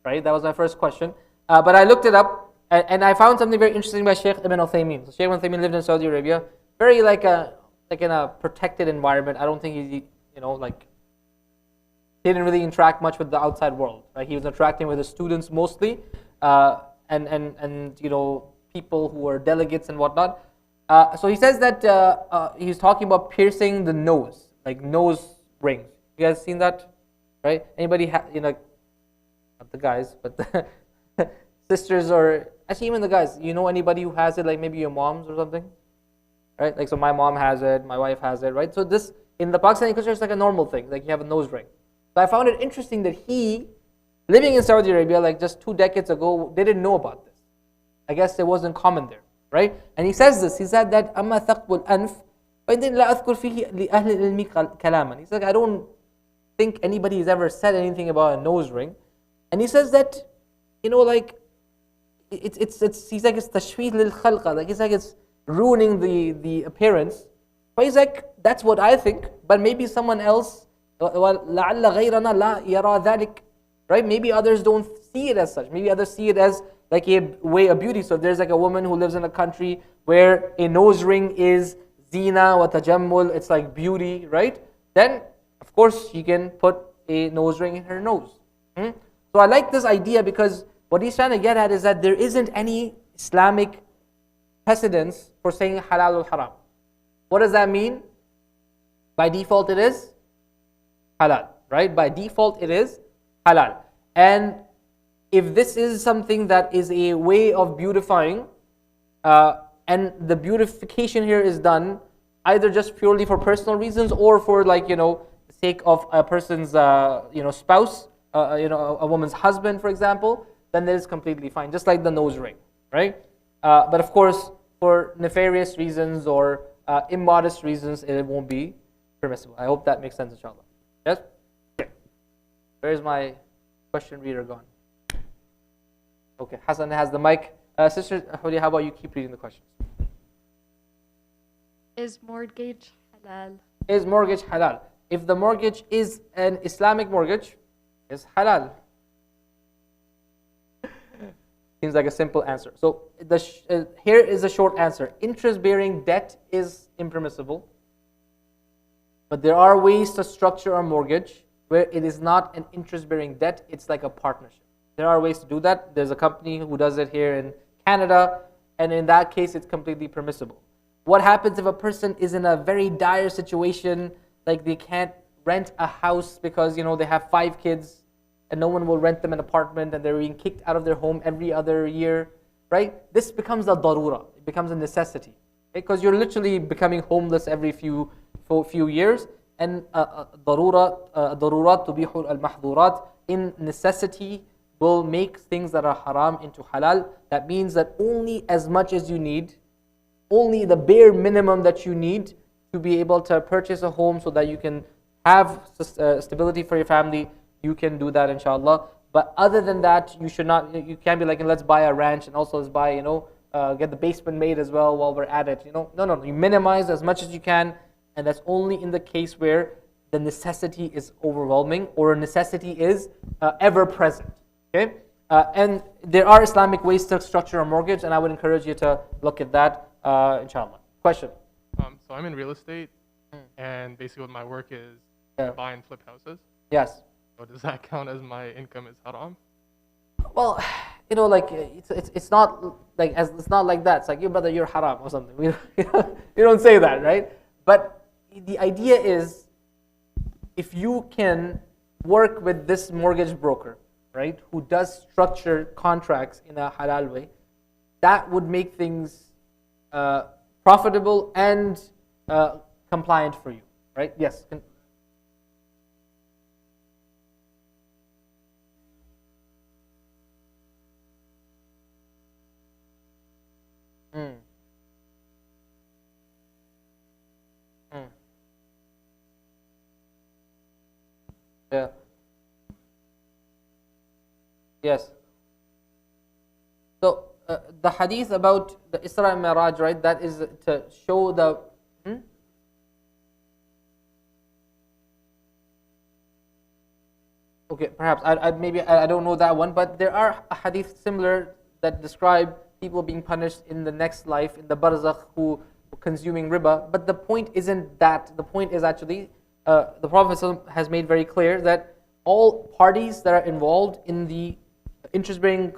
right? That was my first question. But I looked it up. And I found something very interesting by Sheikh Ibn Uthaymeen. So Sheikh Ibn Uthaymeen lived in Saudi Arabia, very like in a protected environment. I don't think he didn't really interact much with the outside world. Right? He was interacting with his students mostly, and people who were delegates and whatnot. So he says that he's talking about piercing the nose, like nose rings. You guys seen that? Right? Anybody not the guys, but the sisters or actually even the guys, anybody who has it, like maybe your moms or something, right? Like, so my mom has it, my wife has it, right? So this, in the Pakistani culture, it's like a normal thing, like you have a nose ring. So I found it interesting that he, living in Saudi Arabia, like just 2 decades ago, they didn't know about this. I guess it wasn't common there, right? And he says this, he said that, أَمَّا ثَقْبُ الْأَنْفِ وَإِنْ لَا أَذْكُرْ فِيهِ لِأَهْلِ الْعِلْمِ كَلَامًا. He's like, I don't think anybody has ever said anything about a nose ring. And he says that, like, he's like it's tashweeh lil khalqa, like it's ruining the appearance. But he's like, that's what I think, but maybe someone else, لَعَلَّ غَيْرَنَا لَا يَرَى ذَلِكَ, right? Maybe others don't see it as such. Maybe others see it as like a way of beauty. So if there's like a woman who lives in a country where a nose ring is zina wa tajammul, it's like beauty, right? Then of course she can put a nose ring in her nose. So I like this idea because what he's trying to get at is that there isn't any Islamic precedence for saying halal or haram. What does that mean? By default it is halal, right? By default it is halal. And if this is something that is a way of beautifying, and the beautification here is done either just purely for personal reasons or for like, the sake of a person's, spouse, a woman's husband, for example, then that is completely fine, just like the nose ring, right? But of course, for nefarious reasons or immodest reasons, it won't be permissible. I hope that makes sense, inshallah. Yes? Okay. Where's my question reader gone? Okay, Hassan has the mic. Sister Hudi, how about you keep reading the questions? Is mortgage halal? Is mortgage halal? If the mortgage is an Islamic mortgage, it's halal. Seems like a simple answer. So here is a short answer. Interest-bearing debt is impermissible. But there are ways to structure a mortgage where it is not an interest-bearing debt, it's like a partnership. There are ways to do that. There's a company who does it here in Canada, and in that case, it's completely permissible. What happens if a person is in a very dire situation, like they can't rent a house because, they have 5 kids, and no one will rent them an apartment, and they're being kicked out of their home every other year, right? This becomes a darura. It becomes a necessity, because you're literally becoming homeless every few years. And darurat tubihul al-mahdhurat, in necessity will make things that are haram into halal. That means that only as much as you need, only the bare minimum that you need to be able to purchase a home so that you can have stability for your family, you can do that, inshallah. But other than that, you should not. You can't be like, let's buy a ranch and also let's buy, get the basement made as well while we're at it. No, no, no. You minimize as much as you can, and that's only in the case where the necessity is overwhelming or a necessity is ever present. Okay, and there are Islamic ways to structure a mortgage, and I would encourage you to look at that, inshallah. Question. So I'm in real estate, and basically what my work is Yeah. buy and flip houses. Yes. So does that count as my income is haram? Well, like it's not like it's not like that. It's like, brother, you're haram or something. We don't say that, right? But the idea is, if you can work with this mortgage broker, right, who does structure contracts in a halal way, that would make things profitable and compliant for you, right? Yes. Mm. Mm. Yeah. Yes. So the hadith about the Isra and Miraj, right? That is to show the. Hmm? Okay, perhaps I don't know that one, but there are hadith similar that describe people being punished in the next life in the barzakh who consuming riba. But the point isn't that. The point is actually the Prophet ﷺ has made very clear that all parties that are involved in the interest-bearing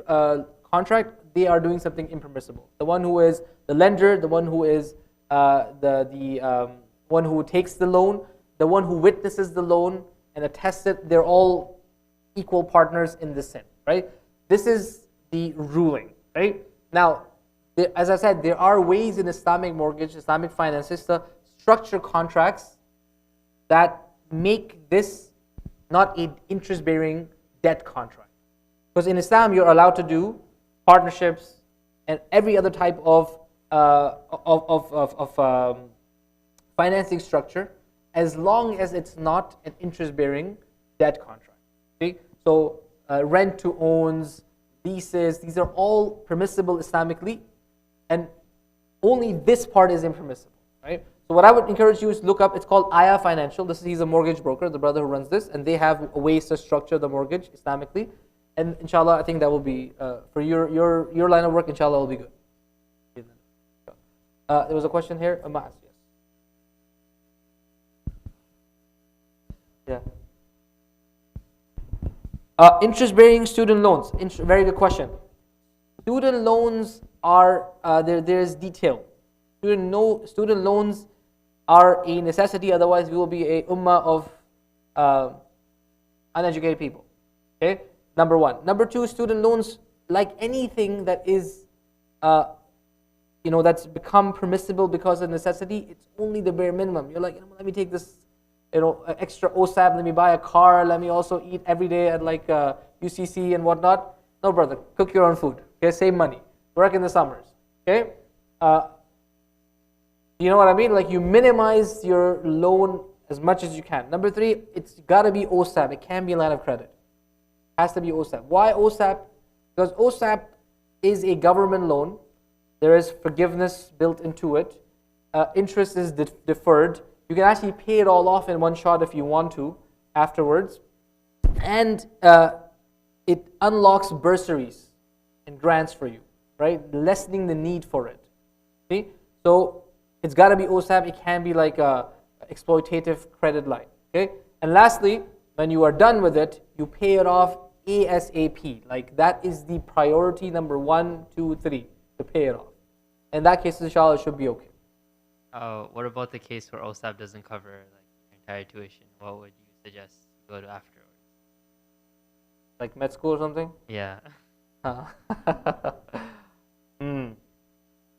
contract, they are doing something impermissible. The one who is the lender, the one who is the one who takes the loan, the one who witnesses the loan and attests it, they're all equal partners in the sin, right? This is the ruling, right? Now, as I said, there are ways in Islamic mortgage, Islamic finances to structure contracts that make this not an interest-bearing debt contract. Because in Islam, you're allowed to do partnerships and every other type of financing structure, as long as it's not an interest-bearing debt contract. Okay? So rent to owns, leases, these are all permissible Islamically, and only this part is impermissible, right? So what I would encourage you is look up, it's called Aya Financial. He's a mortgage broker, the brother who runs this, and they have ways to structure the mortgage Islamically. And inshallah, I think that will be, for your line of work, inshallah, will be good. There was a question here. Amas, yes. Yeah. Interest-bearing student loans. Very good question. Student loans are, there's detail. Student loans are a necessity, otherwise we will be a ummah of uneducated people. Okay? Number one. Number two, student loans, like anything that is, that's become permissible because of necessity, it's only the bare minimum. You're like, let me take this, extra OSAP, let me buy a car, let me also eat every day at like UCC and whatnot. No, brother, cook your own food. Okay, save money. Work in the summers. Okay? You know what I mean? Like, you minimize your loan as much as you can. Number three, it's got to be OSAP. It can't be a line of credit. It has to be OSAP. Why OSAP? Because OSAP is a government loan. There is forgiveness built into it. Interest is deferred. You can actually pay it all off in one shot if you want to afterwards. And it unlocks bursaries and grants for you, right? Lessening the need for it. See? So it's got to be OSAP. It can't be like a exploitative credit line. Okay? And lastly, when you are done with it, you pay it off ASAP. Like, that is the priority number 1, 2, 3 to pay it off. In that case, inshallah, it should be okay. What about the case where OSAP doesn't cover like your entire tuition? What would you suggest you go to afterwards? Like med school or something? Yeah.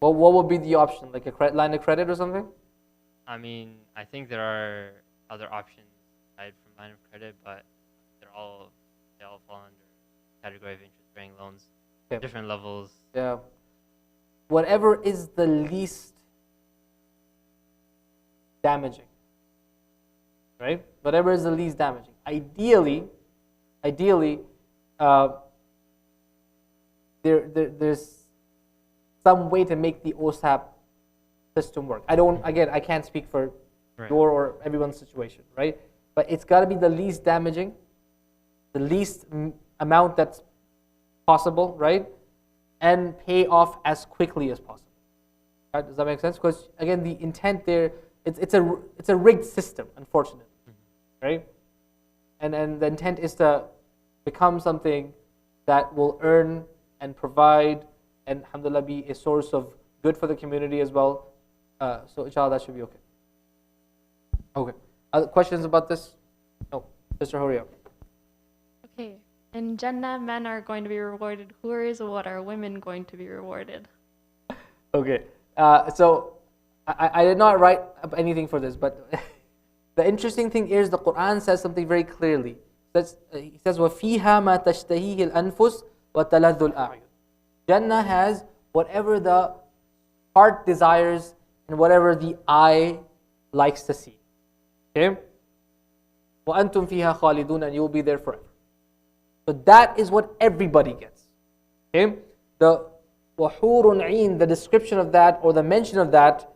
Well, what would be the option? Like a line of credit or something? I mean, I think there are other options aside from line of credit, but they all fall under category of interest-bearing loans. Okay. Different levels. Yeah. Whatever is the least damaging. right? Whatever is the least damaging. Ideally, uh, there's some way to make the OSAP system work. I can't speak for Right. your or everyone's situation, right? But it's got to be the least damaging, the least amount that's possible, right? And pay off as quickly as possible. Right? Does that make sense? Because again, the intent there, it's a rigged system, unfortunately, right? And the intent is to become something that will earn and provide and alhamdulillah be a source of good for the community as well. So inshallah that should be okay. Okay. Other questions about this? No. Sister, hurry up. Okay. In Jannah, men are going to be rewarded hurs. What are women going to be rewarded? Okay. So I did not write up anything for this, but the interesting thing is the Quran says something very clearly. It says, وَفِيهَا مَا تَشْتَهِيهِ الْأَنفُسِ وَتَلَذُّ الْأَعْيُنِ. Jannah has whatever the heart desires and whatever the eye likes to see. Okay? وَأَنْتُمْ فِيهَا خَالِدُونَ, and you will be there forever. So that is what everybody gets. Okay? The وَحُورٌ عِينٌ, the description of that or the mention of that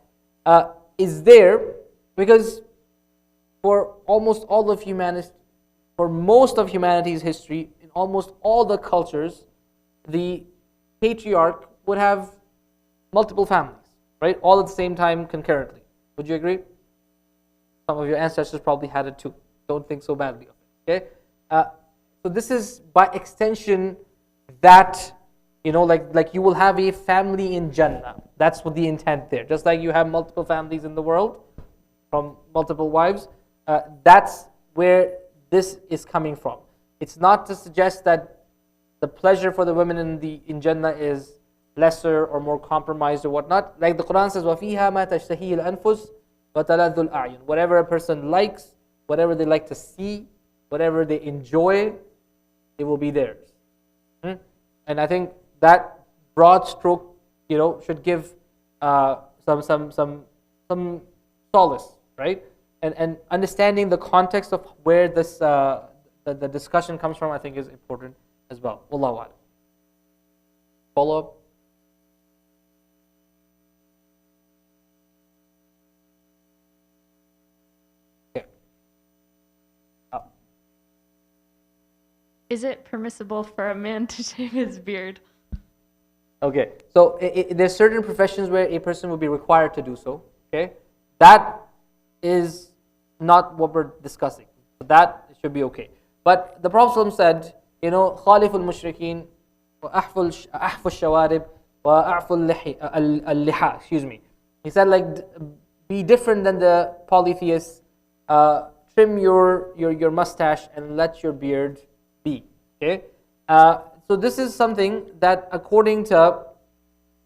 is there because for almost all of humanity, for most of humanity's history, in almost all the cultures, the patriarch would have multiple families, right? All at the same time concurrently. Would you agree? Some of your ancestors probably had it too. Don't think so badly of it. Okay? So this is by extension that, like you will have a family in Jannah. That's what the intent there. Just like you have multiple families in the world from multiple wives, that's where this is coming from. It's not to suggest that the pleasure for the women in Jannah is lesser or more compromised or whatnot. Like the Quran says, وَفِيهَا مَا تَشْتَهِيهِ الْأَنفُسِ وَتَلَذُّ الْأَعْيُنِ. Whatever a person likes, whatever they like to see, whatever they enjoy, it will be theirs. And I think that broad stroke, should give some solace, right? And understanding the context of where this the discussion comes from, I think, is important as well. Wallahu a'lam. Follow up. Okay. Is it permissible for a man to shave his beard? Okay, so there's certain professions where a person will be required to do so. Okay, that is not what we're discussing. That should be okay. But the Prophet said, خالف المشركين وأحفوا الشوارب وأعفوا اللحى. Excuse me. He said, be different than the polytheists. Trim your mustache and let your beard be. Okay. So this is something that, according to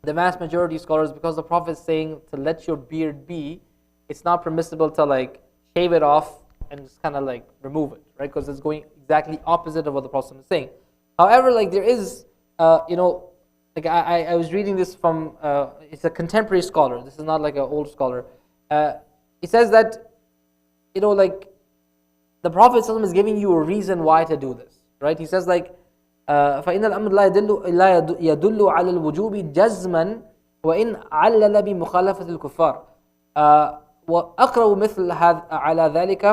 the vast majority of scholars, because the Prophet is saying to let your beard be, it's not permissible to shave it off and just kind of remove it, right? Because it's going exactly opposite of what the Prophet is saying. However, there is, I was reading this from, it's a contemporary scholar. This is not like an old scholar. He says that, the Prophet is giving you a reason why to do this, right? He says فإن الأمر لا يدل على الوجوب جزما وإن علل بمخالفة الكفار وأقرب مثل هذا على ذلك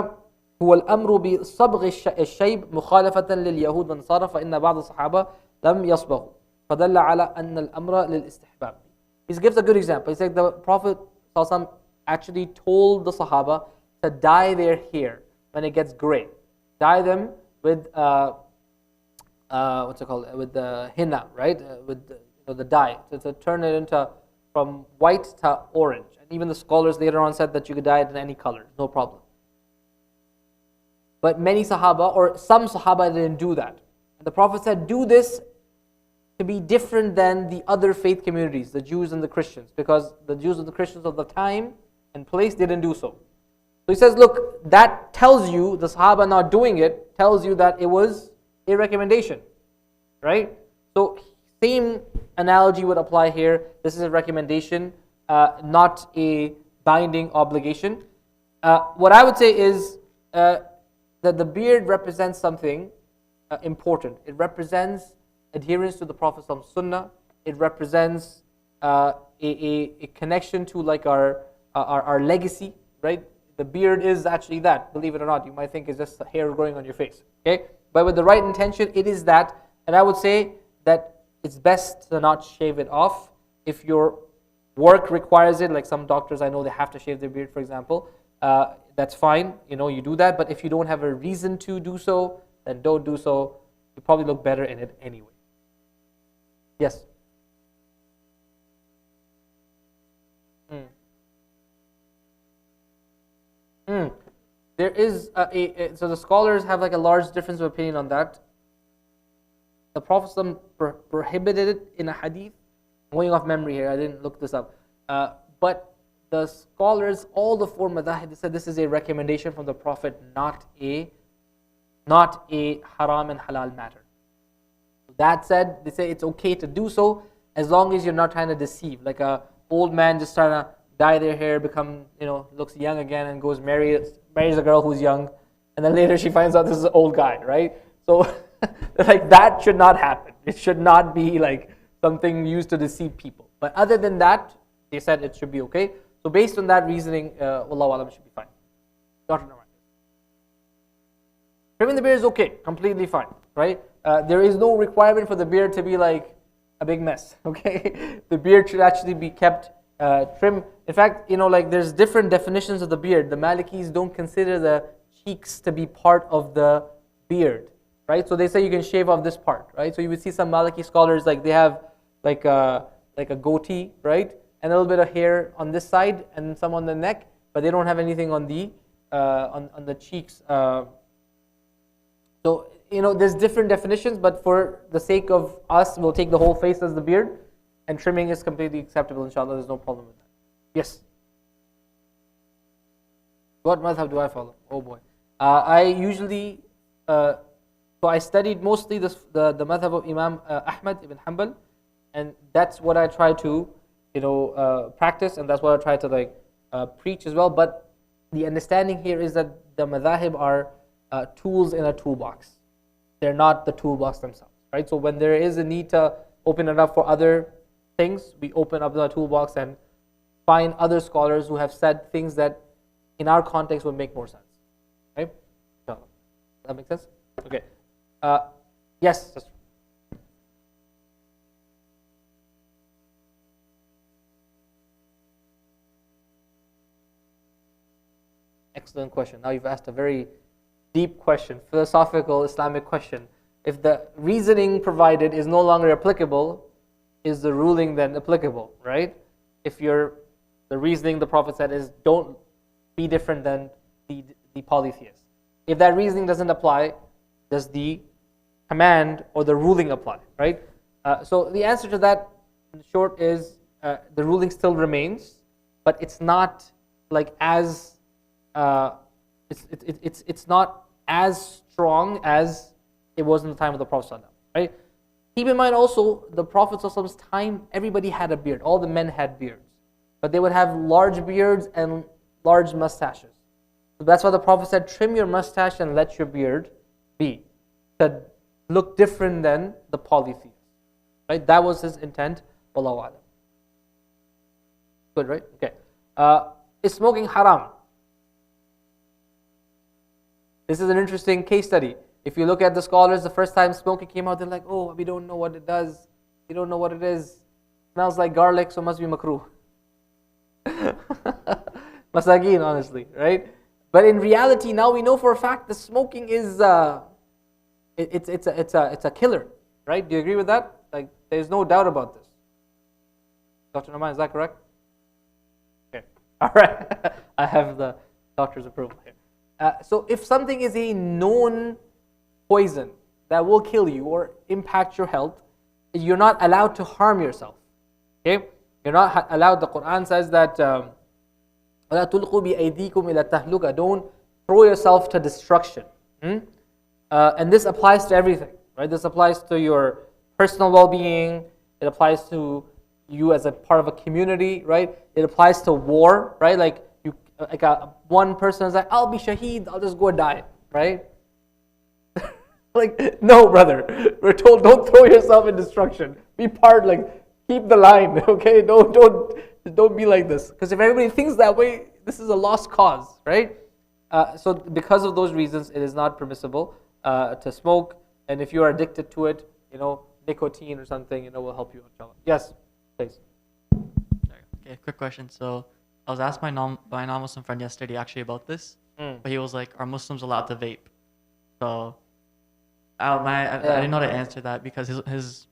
هو الأمر بصبغ الشيب مخالفة لليهود والنصارى فإن بعض الصحابة لم يصبغوا فدل على أن الأمر للاستحباب. He gives a good example. He said the Prophet actually told the Sahaba to dye their hair when it gets gray. Dye them with with the henna, right? With the dye, to turn it into from white to orange. And even the scholars later on said that you could dye it in any color, no problem. But many Sahaba, or some Sahaba, didn't do that. And the Prophet said, do this to be different than the other faith communities, the Jews and the Christians, because the Jews and the Christians of the time and place didn't do so. So he says, look, that tells you, the Sahaba not doing it, tells you that it was a recommendation, right? So same analogy would apply here. This is a recommendation, not a binding obligation. What I would say is, the beard represents something important. It represents adherence to the Prophet's sunnah. It represents a connection to like our legacy, right? The beard is actually that, believe it or not. You might think it's just hair growing on your face, okay? But with the right intention, it is that. And I would say that it's best to not shave it off. If your work requires it, like some doctors I know, they have to shave their beard, for example, that's fine, you do that. But if you don't have a reason to do so, then don't do so. You probably look better in it anyway. Yes? There is so the scholars have like a large difference of opinion on that. The Prophet prohibited it in a hadith. I'm going off memory here, I didn't look this up. But the scholars, all the four madhahib, they said this is a recommendation from the Prophet, not a haram and halal matter. That said, they say it's okay to do so as long as you're not trying to deceive. Like a old man just trying to dye their hair, become, looks young again and goes marries a girl who's young, and then later she finds out this is an old guy, right? So like that should not happen. It should not be like something used to deceive people. But other than that, they said it should be okay. So based on that reasoning, Wallahu alam, should be fine. Dr. Nawar. Trimming the beard is okay, completely fine, right? There is no requirement for the beard to be like a big mess, okay? The beard should actually be kept trim. In fact, like there's different definitions of the beard. The Malikis don't consider the cheeks to be part of the beard, right? So they say you can shave off this part, right? So you would see some Maliki scholars, like they have like a goatee, right? And a little bit of hair on this side and some on the neck, but they don't have anything on the cheeks. So there's different definitions, but for the sake of us, we'll take the whole face as the beard, and trimming is completely acceptable, inshallah. There's no problem with that. Yes. What madhab do I follow? Oh boy. I usually, so I studied mostly the madhab of Imam Ahmad ibn Hanbal, and that's what I try to, practice, and that's what I try to preach as well. But the understanding here is that the madhahib are tools in a toolbox. They're not the toolbox themselves, right? So when there is a need to open it up for other things, we open up the toolbox and find other scholars who have said things that in our context would make more sense, right? Does that make sense? Okay. Yes. Excellent question. Now you've asked a very deep question, philosophical Islamic question. If the reasoning provided is no longer applicable, is the ruling then applicable, right? If the reasoning the Prophet said is don't be different than the polytheists. If that reasoning doesn't apply, does the command or the ruling apply, right? So the answer to that, in short, is the ruling still remains, but it's not like as it's not as strong as it was in the time of the Prophet, right? Keep in mind also, the Prophet's time, everybody had a beard. All the men had beards. But they would have large beards and large mustaches. So that's why the Prophet said, trim your mustache and let your beard be. To look different than the polytheists. Right? That was his intent. Wallahu alam. Good, right? Okay. Is smoking haram? This is an interesting case study. If you look at the scholars, the first time smoking came out, they're like, oh, we don't know what it does. We don't know what it is. Smells like garlic, so must be makruh. Masagin, honestly, right? But in reality, now we know for a fact that smoking is it's a killer, right? Do you agree with that? Like, there's no doubt about this. Dr. Naman, is that correct? Okay, all right. I have the doctor's approval here. So if something is a known poison that will kill you or impact your health, you're not allowed to harm yourself. Okay? You're not allowed. The Quran says that وَلَا تُلْقُوا بِأَيْدِيكُمْ إِلَى التَّهْلُكَةِ. Don't throw yourself to destruction. And this applies to everything, right? This applies to your personal well-being. It applies to you as a part of a community, right? It applies to war, right? Like one person is like, I'll be shaheed, I'll just go die, right? Like, no, brother. We're told don't throw yourself in destruction. Be part, like, keep the line, okay? Don't be like this. Because if everybody thinks that way, this is a lost cause, right? So because of those reasons, it is not permissible to smoke. And if you are addicted to it, nicotine or something, will help you, inshallah. Yes, please. Okay, quick question. So I was asked by by a non-Muslim friend yesterday actually about this, but he was like, "Are Muslims allowed to vape?" So I didn't know how to answer that because his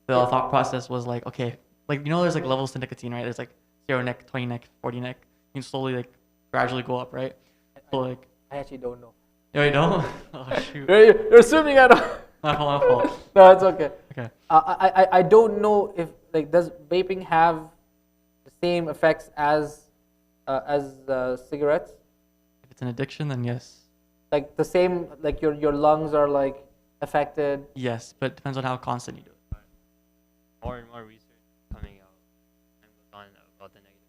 thought process was like, okay, like there's like levels to nicotine, right? There's like 0 nic, 20 nic, 40 nic. You can slowly like gradually go up, right? So like I actually don't know. you don't? Oh shoot! You're assuming I don't. My fault. No, it's okay. Okay. I don't know if does vaping have the same effects as cigarettes? If it's an addiction, then yes. Like the same, like your lungs are like affected. Yes, but it depends on how constant you do it. More and more research coming out and goes on about the negative.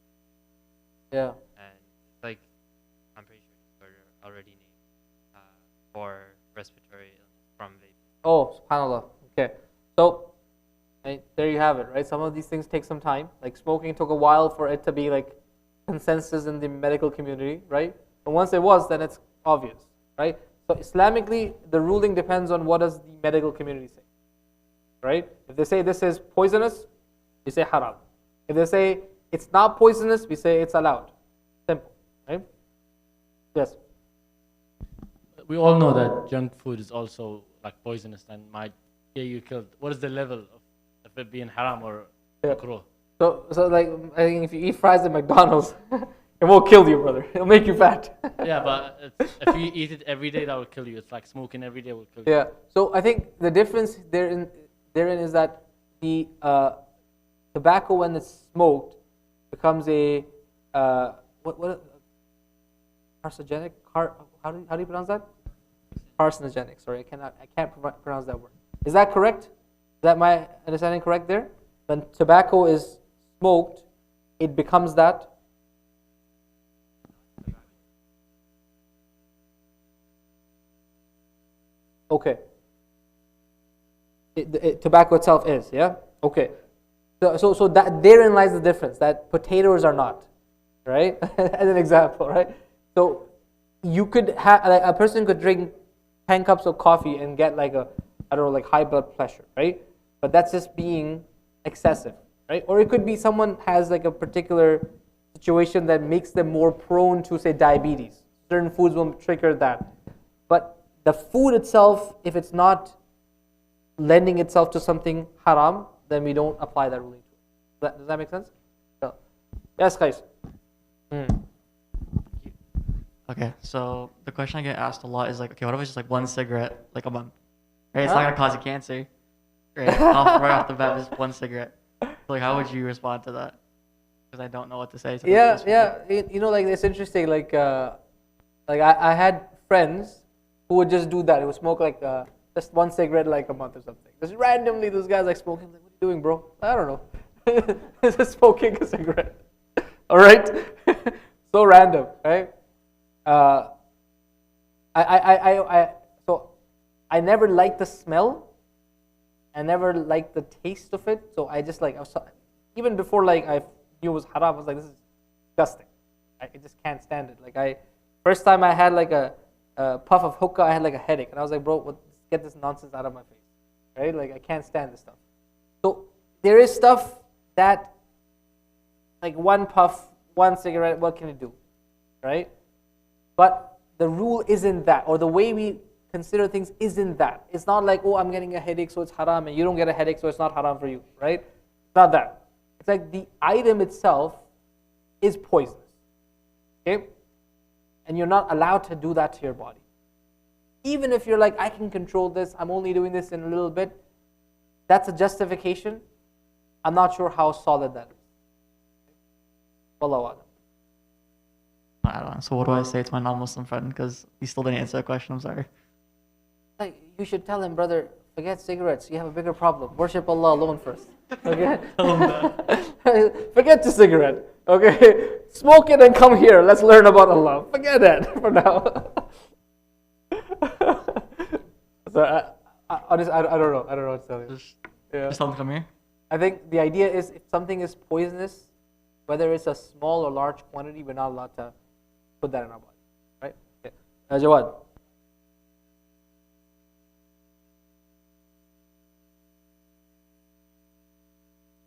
Yeah. And it's like, I'm pretty sure it's already named for respiratory illness from vaping. Oh, subhanAllah. Okay. So, there you have it, right? Some of these things take some time. Like smoking took a while for it to be like consensus in the medical community, right? But once it was, then it's obvious, right? So Islamically, the ruling depends on what does the medical community say, right? If they say this is poisonous, we say haram. If they say it's not poisonous, we say it's allowed. Simple, right? Yes. We all know that junk food is also like poisonous and might get you killed. What is the level of it being haram or makruh? So like I think if you eat fries at McDonald's, it won't kill you, brother. It'll make you fat. Yeah, but if you eat it every day, that will kill you. It's like smoking every day will kill you. Yeah. So I think the difference therein is that the tobacco, when it's smoked, becomes a what carcinogenic. How do you pronounce that? Carcinogenic. Sorry, I can't pronounce that word. Is that correct? Is that my understanding correct there? When tobacco is smoked, it becomes that. Okay. Tobacco itself is, yeah? Okay. So that therein lies the difference, that potatoes are not, right? As an example, right? So you could have, like, a person could drink 10 cups of coffee and get like high blood pressure, right? But that's just being excessive, right? Or it could be someone has like a particular situation that makes them more prone to, say, diabetes. Certain foods will trigger that. But the food itself, if it's not lending itself to something haram, then we don't apply that ruling to it. Does that make sense? So, yes, guys. Okay, so the question I get asked a lot is like, okay, what if it's just like one cigarette like a month? Right, it's not gonna cause you cancer. Right, right off the bat, just one cigarette. So, like, how would you respond to that? Because I don't know what to say. To Yeah. Like it's interesting. Like I had friends who would just do that. Who would smoke like just one cigarette like a month or something. Just randomly, those guys like smoking. Like, what are you doing, bro? I don't know. Just smoking a cigarette. All right. So random, right? So I never liked the smell. I never liked the taste of it. So I just like, even before like I knew it was haram, I was like, this is disgusting. I just can't stand it. Like first time I had like a puff of hookah, I had like a headache, and I was like, bro, get this nonsense out of my face, right? Like I can't stand this stuff. So there is stuff that, like one puff, one cigarette, what can it do, right? But the rule isn't that, or the way we consider things isn't that. It's not like, oh, I'm getting a headache, so it's haram, and you don't get a headache, so it's not haram for you, right? It's not that. It's like the item itself is poisonous, okay? And you're not allowed to do that to your body. Even if you're like, I can control this, I'm only doing this in a little bit, that's a justification. I'm not sure how solid that is. Wallahu a'lam. I don't know. So what do I say to my non-Muslim friend? Because he still didn't answer that question. I'm sorry. Like, you should tell him, brother, forget cigarettes. You have a bigger problem. Worship Allah alone first. Okay? Tell him that. Forget the cigarette. Okay, smoke it and come here. Let's learn about Allah. Forget that for now. So I don't know. I don't know what to tell you. Just tell them to come here. I think the idea is if something is poisonous, whether it's a small or large quantity, we're not allowed to put that in our body, right? Okay. Jawad.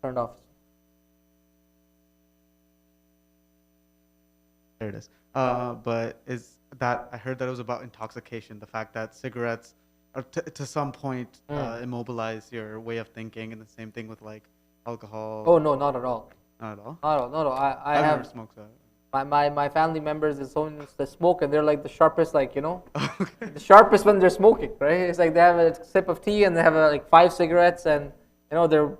Turned off. There it is. But is that I heard that it was about intoxication, the fact that cigarettes are to some point immobilize your way of thinking, and the same thing with like alcohol. Oh no, not at all. Not at all. Not at all. No, no. I I've have never smoked that. my family members is someone that smoke and they're like the sharpest, like Okay. the sharpest when they're smoking, right? It's like they have a sip of tea and they have like 5 cigarettes and they're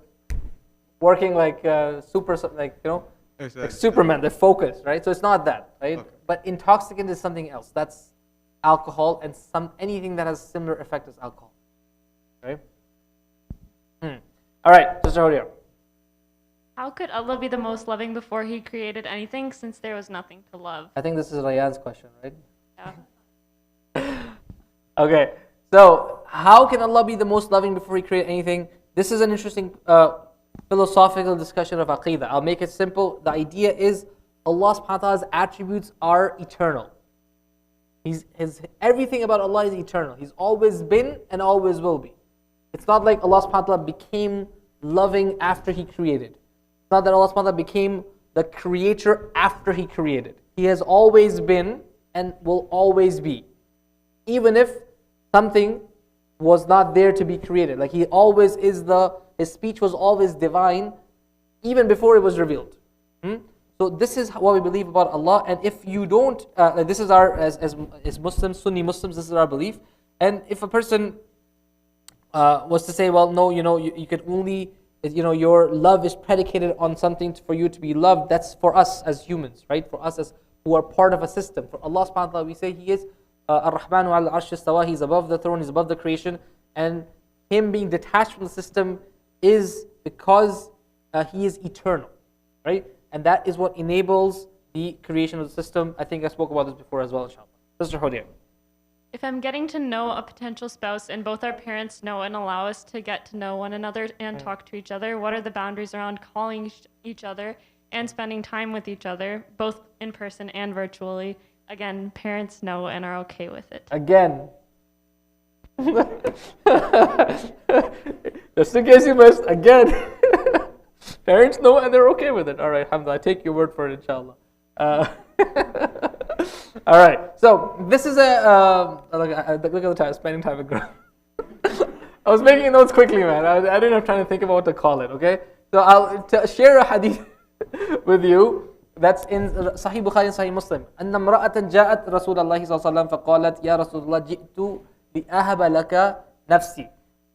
working like super, like like Superman. They're focused, right? So it's not that, right? Okay. But intoxicant is something else. That's alcohol and anything that has similar effect as alcohol, right? All right, Sister Hodia. How could Allah be the most loving before He created anything, since there was nothing to love? I think this is Rayan's question, right? Yeah. Okay, so how can Allah be the most loving before He created anything? This is an interesting philosophical discussion of Aqidah. I'll make it simple. The idea is Allah subhanahu wa ta'ala's attributes are eternal. Everything about Allah is eternal. He's always been and always will be. It's not like Allah subhanahu wa ta'ala became loving after He created. It's not that Allah subhanahu wa ta'ala became the creator after He created. He has always been and will always be. Even if something was not there to be created. Like He always is His speech was always divine even before it was revealed. So this is what we believe about Allah, and if you don't, this is our, as Muslims, Sunni Muslims, this is our belief. And if a person was to say, well, no, you could only, your love is predicated on something for you to be loved, that's for us as humans, right? For us as who are part of a system. For Allah subhanahu wa ta'ala, we say He is Ar-Rahmanu al-Arsh istawa, He's above the throne, He's above the creation, and Him being detached from the system is because He is eternal, right? And that is what enables the creation of the system. I think I spoke about this before as well, inshallah. Sister Hodia. If I'm getting to know a potential spouse and both our parents know and allow us to get to know one another and talk to each other, what are the boundaries around calling each other and spending time with each other, both in person and virtually? Again, parents know and are okay with it. Again. Just in case you missed, again. Parents know and they're okay with it. All right, Hamza, I take your word for it, inshallah. All right, so this is look at the time, spending time with girls. I was making notes quickly, man. I didn't have time to think about what to call it, okay? So I'll share a hadith with you that's in Sahih Bukhari and Sahih Muslim. أن امرأة جاءت رسول الله صلى الله عليه وسلم فقالت يا رسول الله جئت لأهب لك نفسي.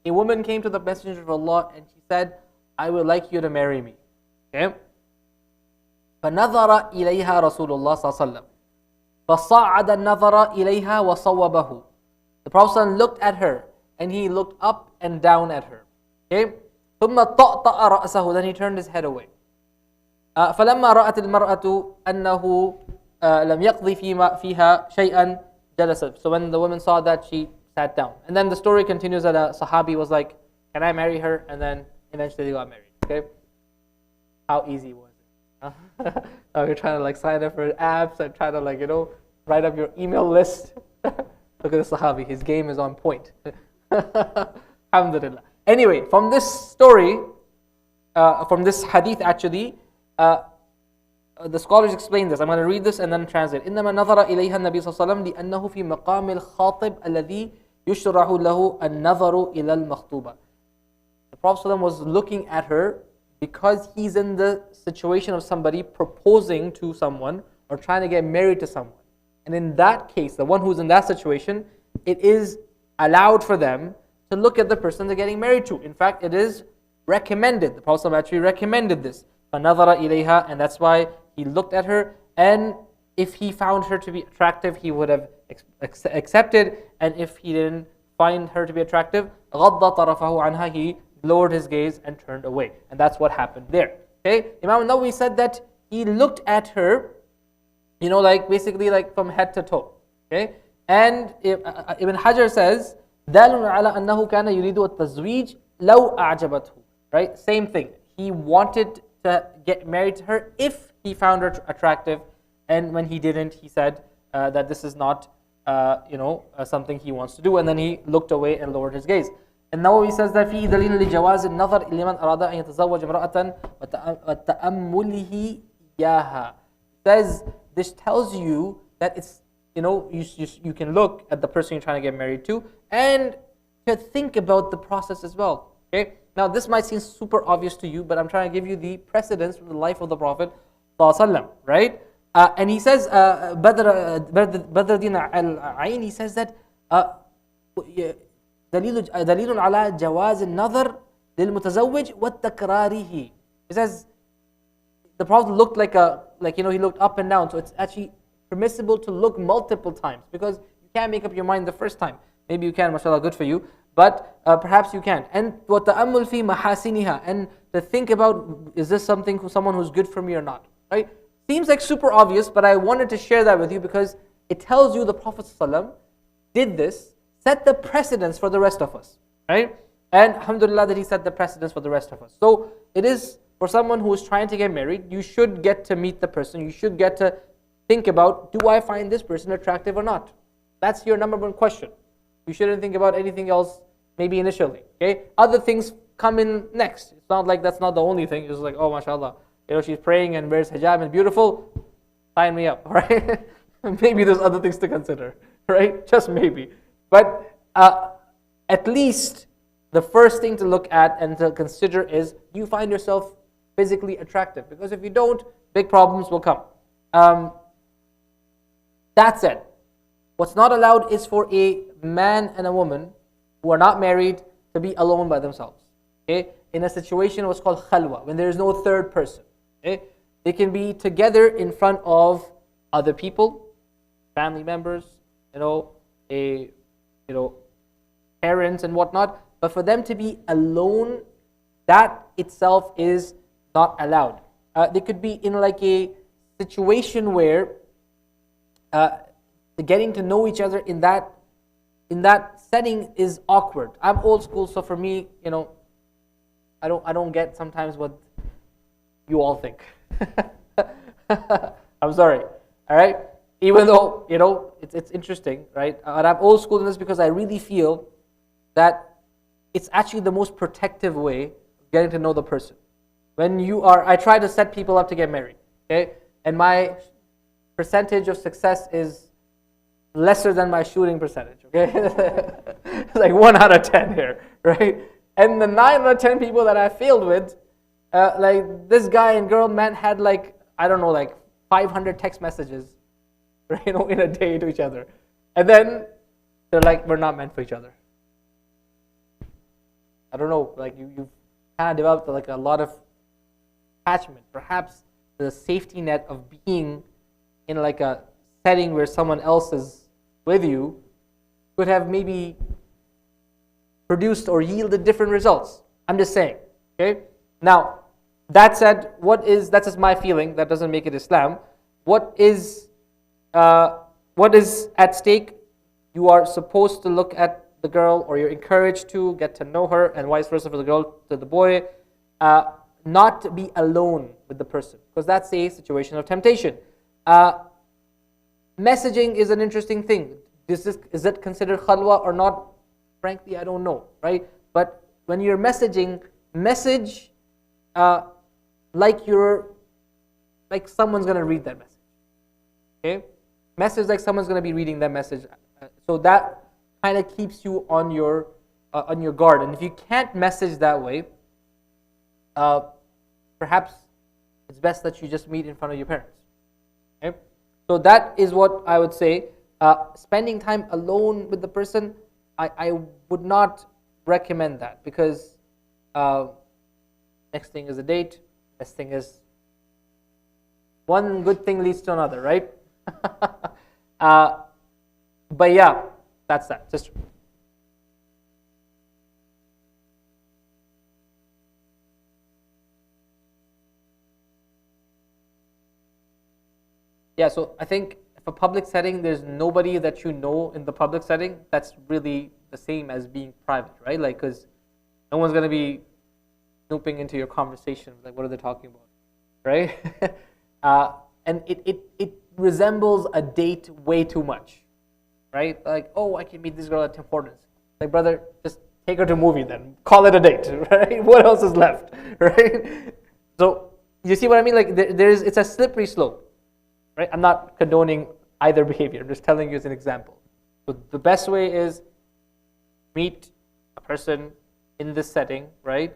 A woman came to the Messenger of Allah and she said, I would like you to marry me. Okay? فنظر إليها رسول الله صلى الله عليه وسلم فصعد النظر إليها وصوبه. The Prophet looked at her and he looked up and down at her. Okay? ثم طأطأ رأسه, then he turned his head away. فلما رأت المرأة أنه لم يقضي فيها شيئا جلست. So when the woman saw that, she sat down. And then the story continues that a Sahabi was like, can I marry her? And then eventually they got married. Okay? How easy was it? You're trying to sign up for apps and trying to write up your email list. Look at the Sahabi, his game is on point. Alhamdulillah. Anyway, from this story, from this hadith actually, the scholars explain this. I'm going to read this and then translate. إنما نظر إليها النبي صلى الله عليه وسلم لأنه في مقام الخاطب الذي يشرح له النظر إلى المخطوبة. The Prophet ﷺ was looking at her because he's in the situation of somebody proposing to someone or trying to get married to someone. And in that case, the one who's in that situation, it is allowed for them to look at the person they're getting married to. In fact, it is recommended. The Prophet ﷺ actually recommended this. فَنَظَرَ إِلَيْهَا, and that's why he looked at her, and if he found her to be attractive, he would have accepted, and if he didn't find her to be attractive, غَضَّ طَرَفَهُ عَنْهَا, he lowered his gaze and turned away. And that's what happened there. Okay? Imam Nawawi said that he looked at her, like basically like from head to toe. Okay, and Ibn Hajar says, دال على أنه كان يريد التزويج لو أعجبته. Right, same thing. He wanted to get married to her if he found her attractive, and when he didn't, he said that this is not, something he wants to do, and then he looked away and lowered his gaze. And Nawawi says that فيه دليل لجواز النظر لمن أراد أن يتزوج امرأة وتأمله إياها. Says this tells you that it's, you can look at the person you're trying to get married to and to think about the process as well. Okay. Now this might seem super obvious to you, but I'm trying to give you the precedence from the life of the Prophet ﷺ, right? And he says, Badruddin al-Ain, he says that دليل على جواز النظر للمتزوج والتكراره. He says the Prophet looked he looked up and down, so it's actually permissible to look multiple times, because you can't make up your mind the first time. Maybe you can, mashallah, good for you, but perhaps you can. And وَتَأَمُّلْ فِي مَحَاسِنِهَا, and to think about, is this someone who's good for me or not, right? Seems like super obvious, but I wanted to share that with you because it tells you the Prophet ﷺ did this, set the precedence for the rest of us, right? And alhamdulillah that he set the precedence for the rest of us. So it is for someone who is trying to get married, you should get to meet the person, you should get to think about, do I find this person attractive or not? That's your number one question. You shouldn't think about anything else maybe initially, okay? Other things come in next. It's not like that's not the only thing. It's like, oh, mashallah, she's praying and wears hijab and beautiful, sign me up, right? Maybe there's other things to consider, right? Just maybe. But at least the first thing to look at and to consider is, do you find yourself physically attractive? Because if you don't, big problems will come. That said, what's not allowed is for a man and a woman who are not married to be alone by themselves. Okay? In a situation what's called khalwa, when there is no third person. Okay? They can be together in front of other people, family members, parents and whatnot. But for them to be alone, that itself is not allowed. They could be in like a situation where getting to know each other in that setting is awkward. I'm old school, so for me, I don't get sometimes what you all think. I'm sorry. All right. Even though it's interesting, right? And I'm old school in this because I really feel that it's actually the most protective way of getting to know the person. I try to set people up to get married, okay? And my percentage of success is lesser than my shooting percentage, okay? It's like 1 out of 10 here, right? And the 9 out of 10 people that I failed with, like this guy and girl, man, had like 500 text messages, in a day to each other. And then they're like, we're not meant for each other. I don't know, like you've kind of developed like a lot of attachment. Perhaps the safety net of being in like a setting where someone else is with you could have maybe produced or yielded different results. I'm just saying, okay? Now, that said, that's just my feeling, that doesn't make it Islam. What is at stake? You are supposed to look at the girl, or you're encouraged to get to know her, and vice versa for the girl to the boy, not to be alone with the person, because that's a situation of temptation. Messaging is an interesting thing. Is it considered khalwa or not? Frankly, I don't know, right? But when you're messaging, message like someone's gonna read that message. Okay, message like someone's gonna be reading that message. So that kind of keeps you on your guard. And if you can't message that way, perhaps it's best that you just meet in front of your parents. Okay? So that is what I would say. Spending time alone with the person, I would not recommend that, because next thing is a date. Next thing is one good thing leads to another, right? But yeah, that's that. Just Yeah, so I think if a public setting, there's nobody that you know in the public setting, that's really the same as being private, right? Like, because no one's going to be snooping into your conversation. Like, what are they talking about, right? And it resembles a date way too much, right? Like, oh, I can meet this girl at Tim Hortons. Like, brother, just take her to a movie then. Call it a date, right? What else is left, right? So, you see what I mean? Like, it's a slippery slope. Right? I'm not condoning either behavior. I'm just telling you as an example. So the best way is meet a person in this setting, right?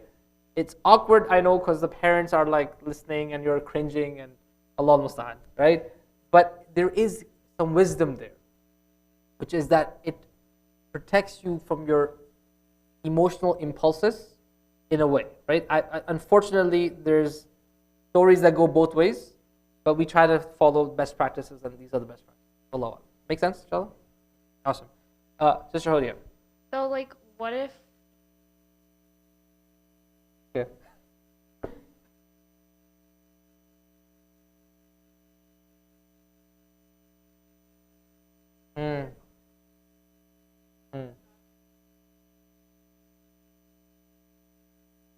It's awkward, I know, because the parents are like listening and you're cringing and Allah musta'an, right? But there is some wisdom there, which is that it protects you from your emotional impulses in a way, right? Unfortunately, there's stories that go both ways. But we try to follow best practices, and these are the best practices. Allah. Make sense, inshallah? Awesome. Sister Hodia. So, like, what if Okay. Hmm.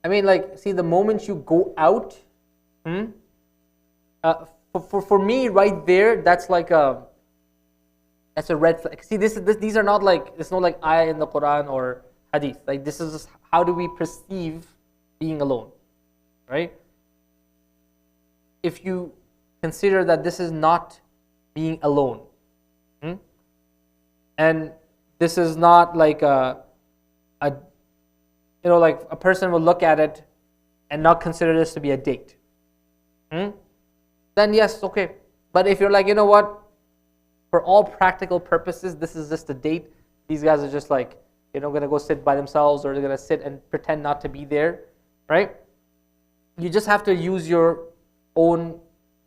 I mean, like, see, the moment you go out, for me, right there, that's like that's a red flag. See, these are not like, it's not like ayah in the Quran or hadith. Like, this is just how do we perceive being alone, right? If you consider that this is not being alone, and this is not like like a person will look at it and not consider this to be a date, then yes, okay. But if you're like, you know what, for all practical purposes, this is just a date. These guys are just like, going to go sit by themselves, or they're going to sit and pretend not to be there, right? You just have to use your own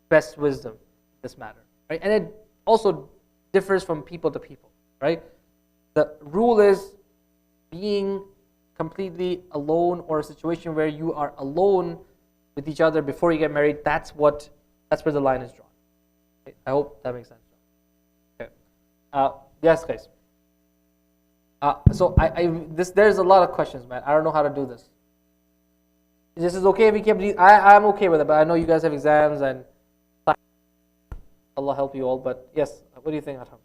best wisdom in this matter, right? And it also differs from people to people, right? The rule is being completely alone, or a situation where you are alone with each other before you get married. That's where the line is drawn. Okay? I hope that makes sense. Okay. Yes, guys. So there's a lot of questions, man. I don't know how to do this. This is okay if we keep these. I'm okay with it, but I know you guys have exams, and Allah help you all. But yes, what do you think, Atam?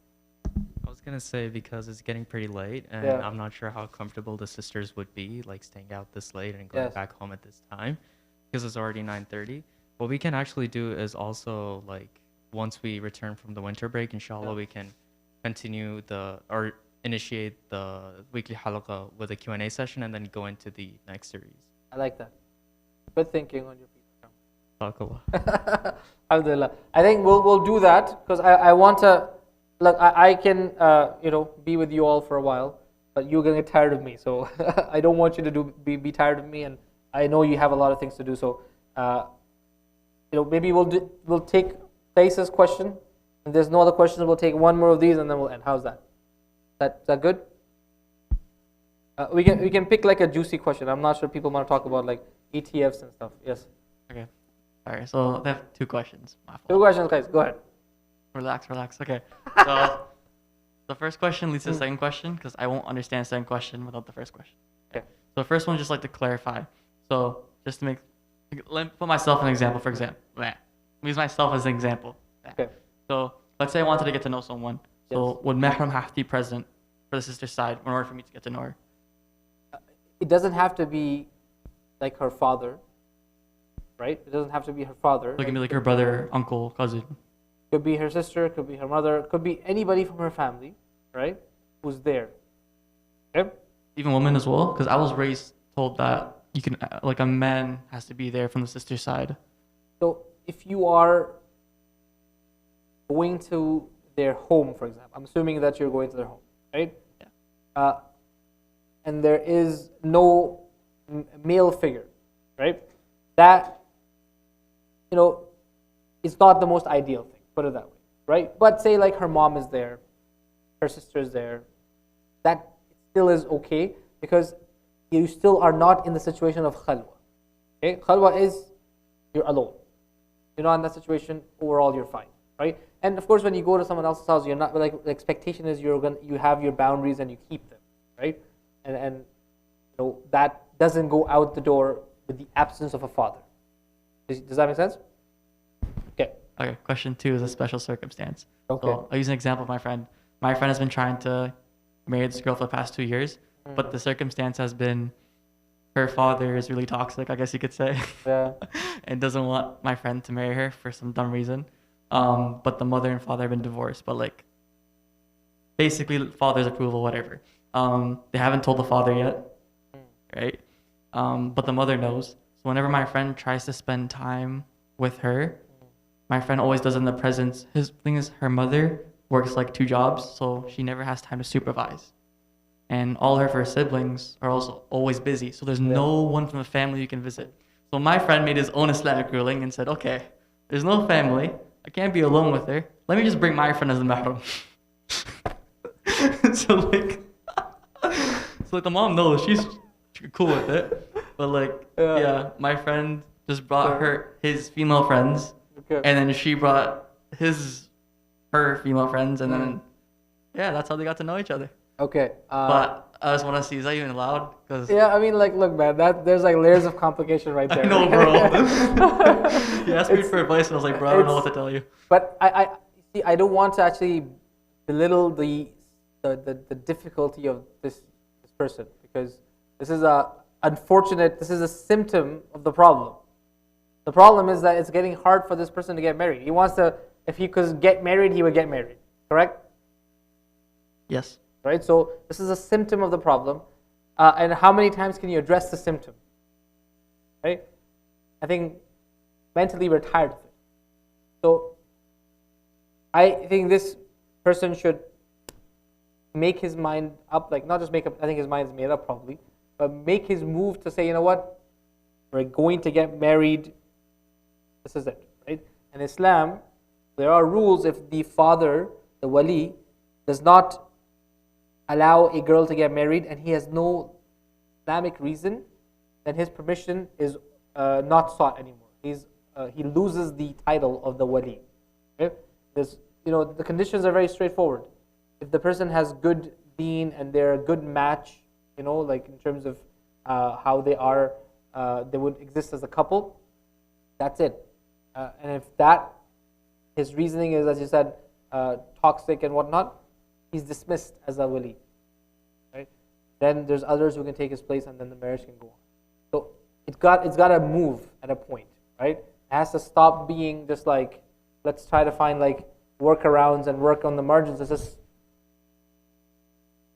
I was gonna say, because it's getting pretty late, and Yeah. I'm not sure how comfortable the sisters would be, like staying out this late and going Yes. back home at this time, because it's already 9:30. What we can actually do is also, like, once we return from the winter break, inshallah, we can continue or initiate the weekly halaqah with a Q&A session, and then go into the next series. I like that. Good thinking on your feet. Barakallah. Alhamdulillah. I think we'll do that, because I want to. Look, I can be with you all for a while, but you're gonna get tired of me. So I don't want you to be tired of me, and I know you have a lot of things to do. So maybe we'll take Faisa's question. If there's no other questions, we'll take one more of these, and then we'll end. How's that? Is that good? We can pick like a juicy question. I'm not sure people want to talk about like ETFs and stuff. Yes. Okay. All right. So I have two questions. My fault. Two questions, guys. Go ahead. Relax. Okay. So the first question leads to the second question, because I won't understand the second question without the first question. Okay. So the first one, just like to clarify. So just to let me put myself as an example. For example, use myself as an example. Okay. So let's say I wanted to get to know someone. So would mahram have to be present for the sister's side in order for me to get to know her? It doesn't have to be like her father, right? It doesn't have to be her father. So it can be like her brother, uncle, cousin. Could be her sister, could be her mother, could be anybody from her family, right? Who's there. Okay? Even women as well, because I was raised told that you can, like, a man has to be there from the sister's side. So if you are going to their home, for example, I'm assuming that you're going to their home, right? Yeah. And there is no male figure, right? That, is not the most ideal thing. Put it that way, right? But say like her mom is there, her sister is there, that still is okay, because you still are not in the situation of khalwa. Okay, khalwa is you're alone. You're not in that situation. Overall, you're fine. right? And of course, when you go to someone else's house, you're not like the expectation is you have your boundaries and you keep them, right? And that doesn't go out the door with the absence of a father. Does that make sense? Okay. Okay, question 2 is a special circumstance. Okay. So I'll use an example of my friend. My friend has been trying to marry this girl for the past 2 years, but the circumstance has been her father is really toxic, I guess you could say. Yeah. And doesn't want my friend to marry her for some dumb reason. But the mother and father have been divorced, but like basically father's approval, whatever. They haven't told the father yet, right? But the mother knows. So whenever my friend tries to spend time with her, my friend always does it in the presence. His thing is her mother works like 2 jobs, so she never has time to supervise. And all of her siblings are also always busy, so there's no one from the family you can visit. So my friend made his own Islamic ruling and said, okay, there's no family, I can't be alone with her, let me just bring my friend as the mahram. so like the mom knows, she's cool with it, but like, yeah, my friend just brought his female friends, and then she brought her female friends, and then, yeah, that's how they got to know each other. Okay. But I just want to see, is that even allowed? Cause yeah, I mean, like, look, man, there's like layers of complication right there. I know, bro. You asked me for advice, and I was like, bro, I don't know what to tell you. But I see, I don't want to actually belittle the difficulty of this person, because this is this is a symptom of the problem. The problem is that it's getting hard for this person to get married. He wants to, if he could get married, he would get married. Correct? Yes. Right? So this is a symptom of the problem. And how many times can you address the symptom? Right? I think mentally we're tired of it. So I think this person should make his mind up, like not just make up, I think his mind is made up probably, but make his move to say, you know what, we're going to get married, this is it, right? In Islam, there are rules. If the father, the wali, does not allow a girl to get married and he has no Islamic reason, then his permission is not sought anymore. He loses the title of the wali. Okay? The conditions are very straightforward. If the person has good deen and they're a good match, like in terms of how they are, they would exist as a couple, that's it. And if his reasoning is, as you said, toxic and whatnot, he's dismissed as a wali. Right? Then there's others who can take his place, and then the marriage can go on. So it's got to move at a point, right? It has to stop being just like, let's try to find like workarounds and work on the margins. Let's just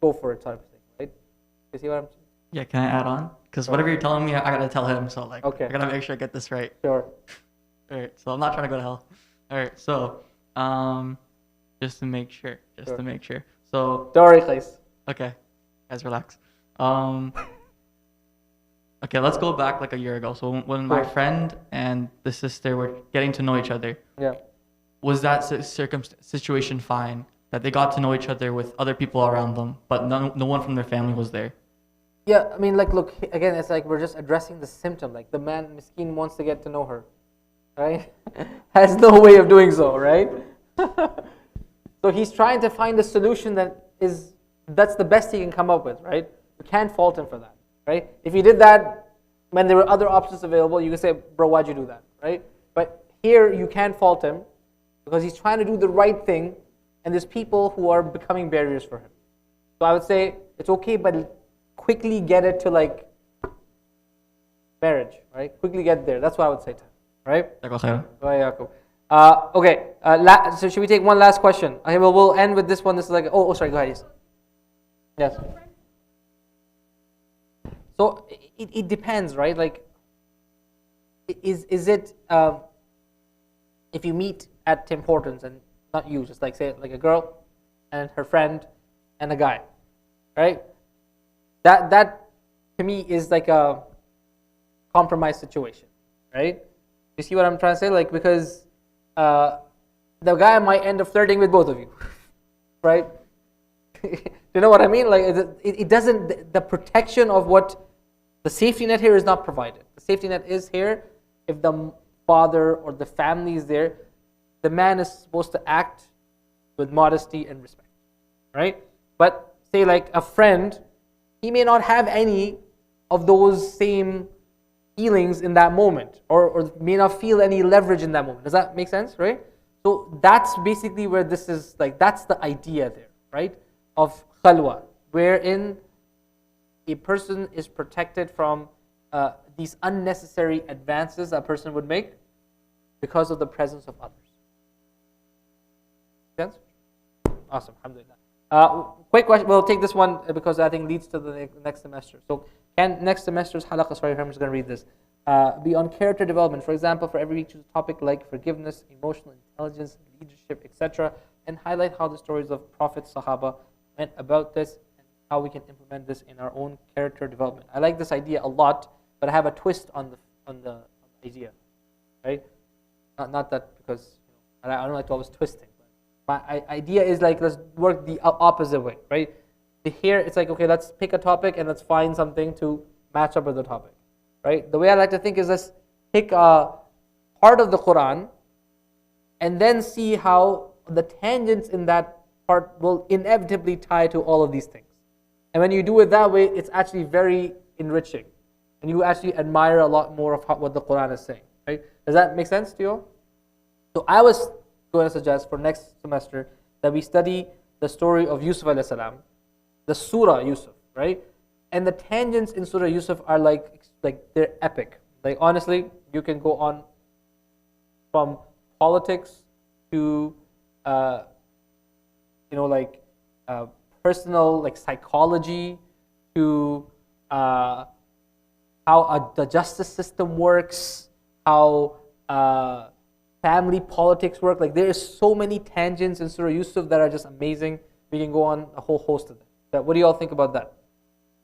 go for it type of thing, right? You see what I'm saying? Yeah, can I add on? Because whatever you're telling me, I gotta tell him. So like, okay. I gotta make sure I get this right. Sure. All right. So I'm not trying to go to hell. All right. So, just to make sure. So. Don't worry, guys. Okay. Guys, relax. Okay, let's go back like a year ago. So when my friend and the sister were getting to know each other. Yeah. Was that situation fine? That they got to know each other with other people around them, but no one from their family was there? Yeah, I mean, like, look, again, it's like we're just addressing the symptom. Like, the man, miskin, wants to get to know her, right? Has no way of doing so, right? So he's trying to find a solution that's the best he can come up with, right? You can't fault him for that, right? If he did that when there were other options available, you can say, bro, why'd you do that, right? But here, you can't fault him because he's trying to do the right thing, and there's people who are becoming barriers for him. So I would say it's okay, but quickly get it to like marriage, right? Quickly get there. That's what I would say to him, right? Okay. So should we take one last question? Okay, well, we'll end with this one. This is like, sorry, go ahead. Yes. So it depends, right? Like, is it if you meet at Tim Hortons, and not you, just like say like a girl and her friend and a guy, right? That to me is like a compromise situation, right? You see what I'm trying to say? Like, because the guy might end up flirting with both of you, right? You know what I mean? Like, it doesn't, the protection of what the safety net here is not provided. The safety net is here if the father or the family is there. the man is supposed to act with modesty and respect, right? But say like a friend, he may not have any of those same feelings in that moment, or may not feel any leverage in that moment. Does that make sense, right? So that's basically where this is, like, that's the idea there, right? Of khalwa, wherein a person is protected from these unnecessary advances a person would make because of the presence of others. Make sense? Awesome, alhamdulillah. Quick question, we'll take this one because I think leads to the next semester. So can next semester's halaqah, sorry, I'm just going to read this, be on character development? For example, for every week choose a topic like forgiveness, emotional intelligence, leadership, etc. and highlight how the stories of Prophet, Sahaba went about this and how we can implement this in our own character development. I like this idea a lot, but I have a twist on the idea, right? Not that because I don't like to always twisting. My idea is like, let's work the opposite way, right? Here it's like, okay, let's pick a topic and let's find something to match up with the topic, right? The way I like to think is, let's pick a part of the Quran and then see how the tangents in that part will inevitably tie to all of these things. And when you do it that way, it's actually very enriching. And you actually admire a lot more of what the Quran is saying, right? Does that make sense to you all? So I was going to suggest for next semester that we study the story of Yusuf alayhi salam, the Surah Yusuf, right? And the tangents in Surah Yusuf are like they're epic. Like honestly, you can go on from politics to personal like psychology to how the justice system works, how family politics work. Like there is so many tangents in Surah Yusuf that are just amazing. We can go on a whole host of them. What do you all think about that?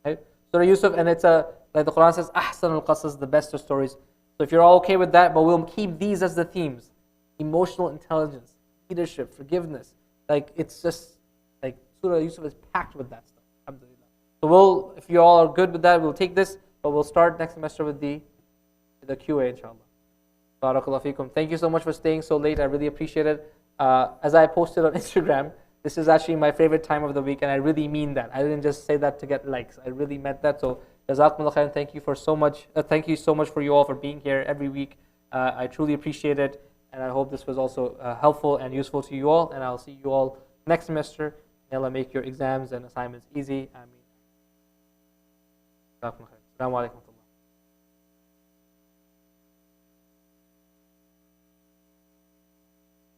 Right? Surah Yusuf, and it's like the Quran says, Ahsan al-Qasas, the best of stories. So if you're all okay with that, but we'll keep these as the themes: emotional intelligence, leadership, forgiveness. Like it's just like Surah Yusuf is packed with that stuff. Alhamdulillah. So if you all are good with that, we'll take this, but we'll start next semester with the QA, inshallah. Barakallahu feekum. Thank you so much for staying so late. I really appreciate it. As I posted on Instagram, this is actually my favorite time of the week, and I really mean that. I didn't just say that to get likes. I really meant that. So, jazakumullah khairan. Thank you so much for you all for being here every week. I truly appreciate it, and I hope this was also helpful and useful to you all. And I'll see you all next semester. May Allah make your exams and assignments easy. Ameen. Jazakumullah khairan. Assalamu alaikum.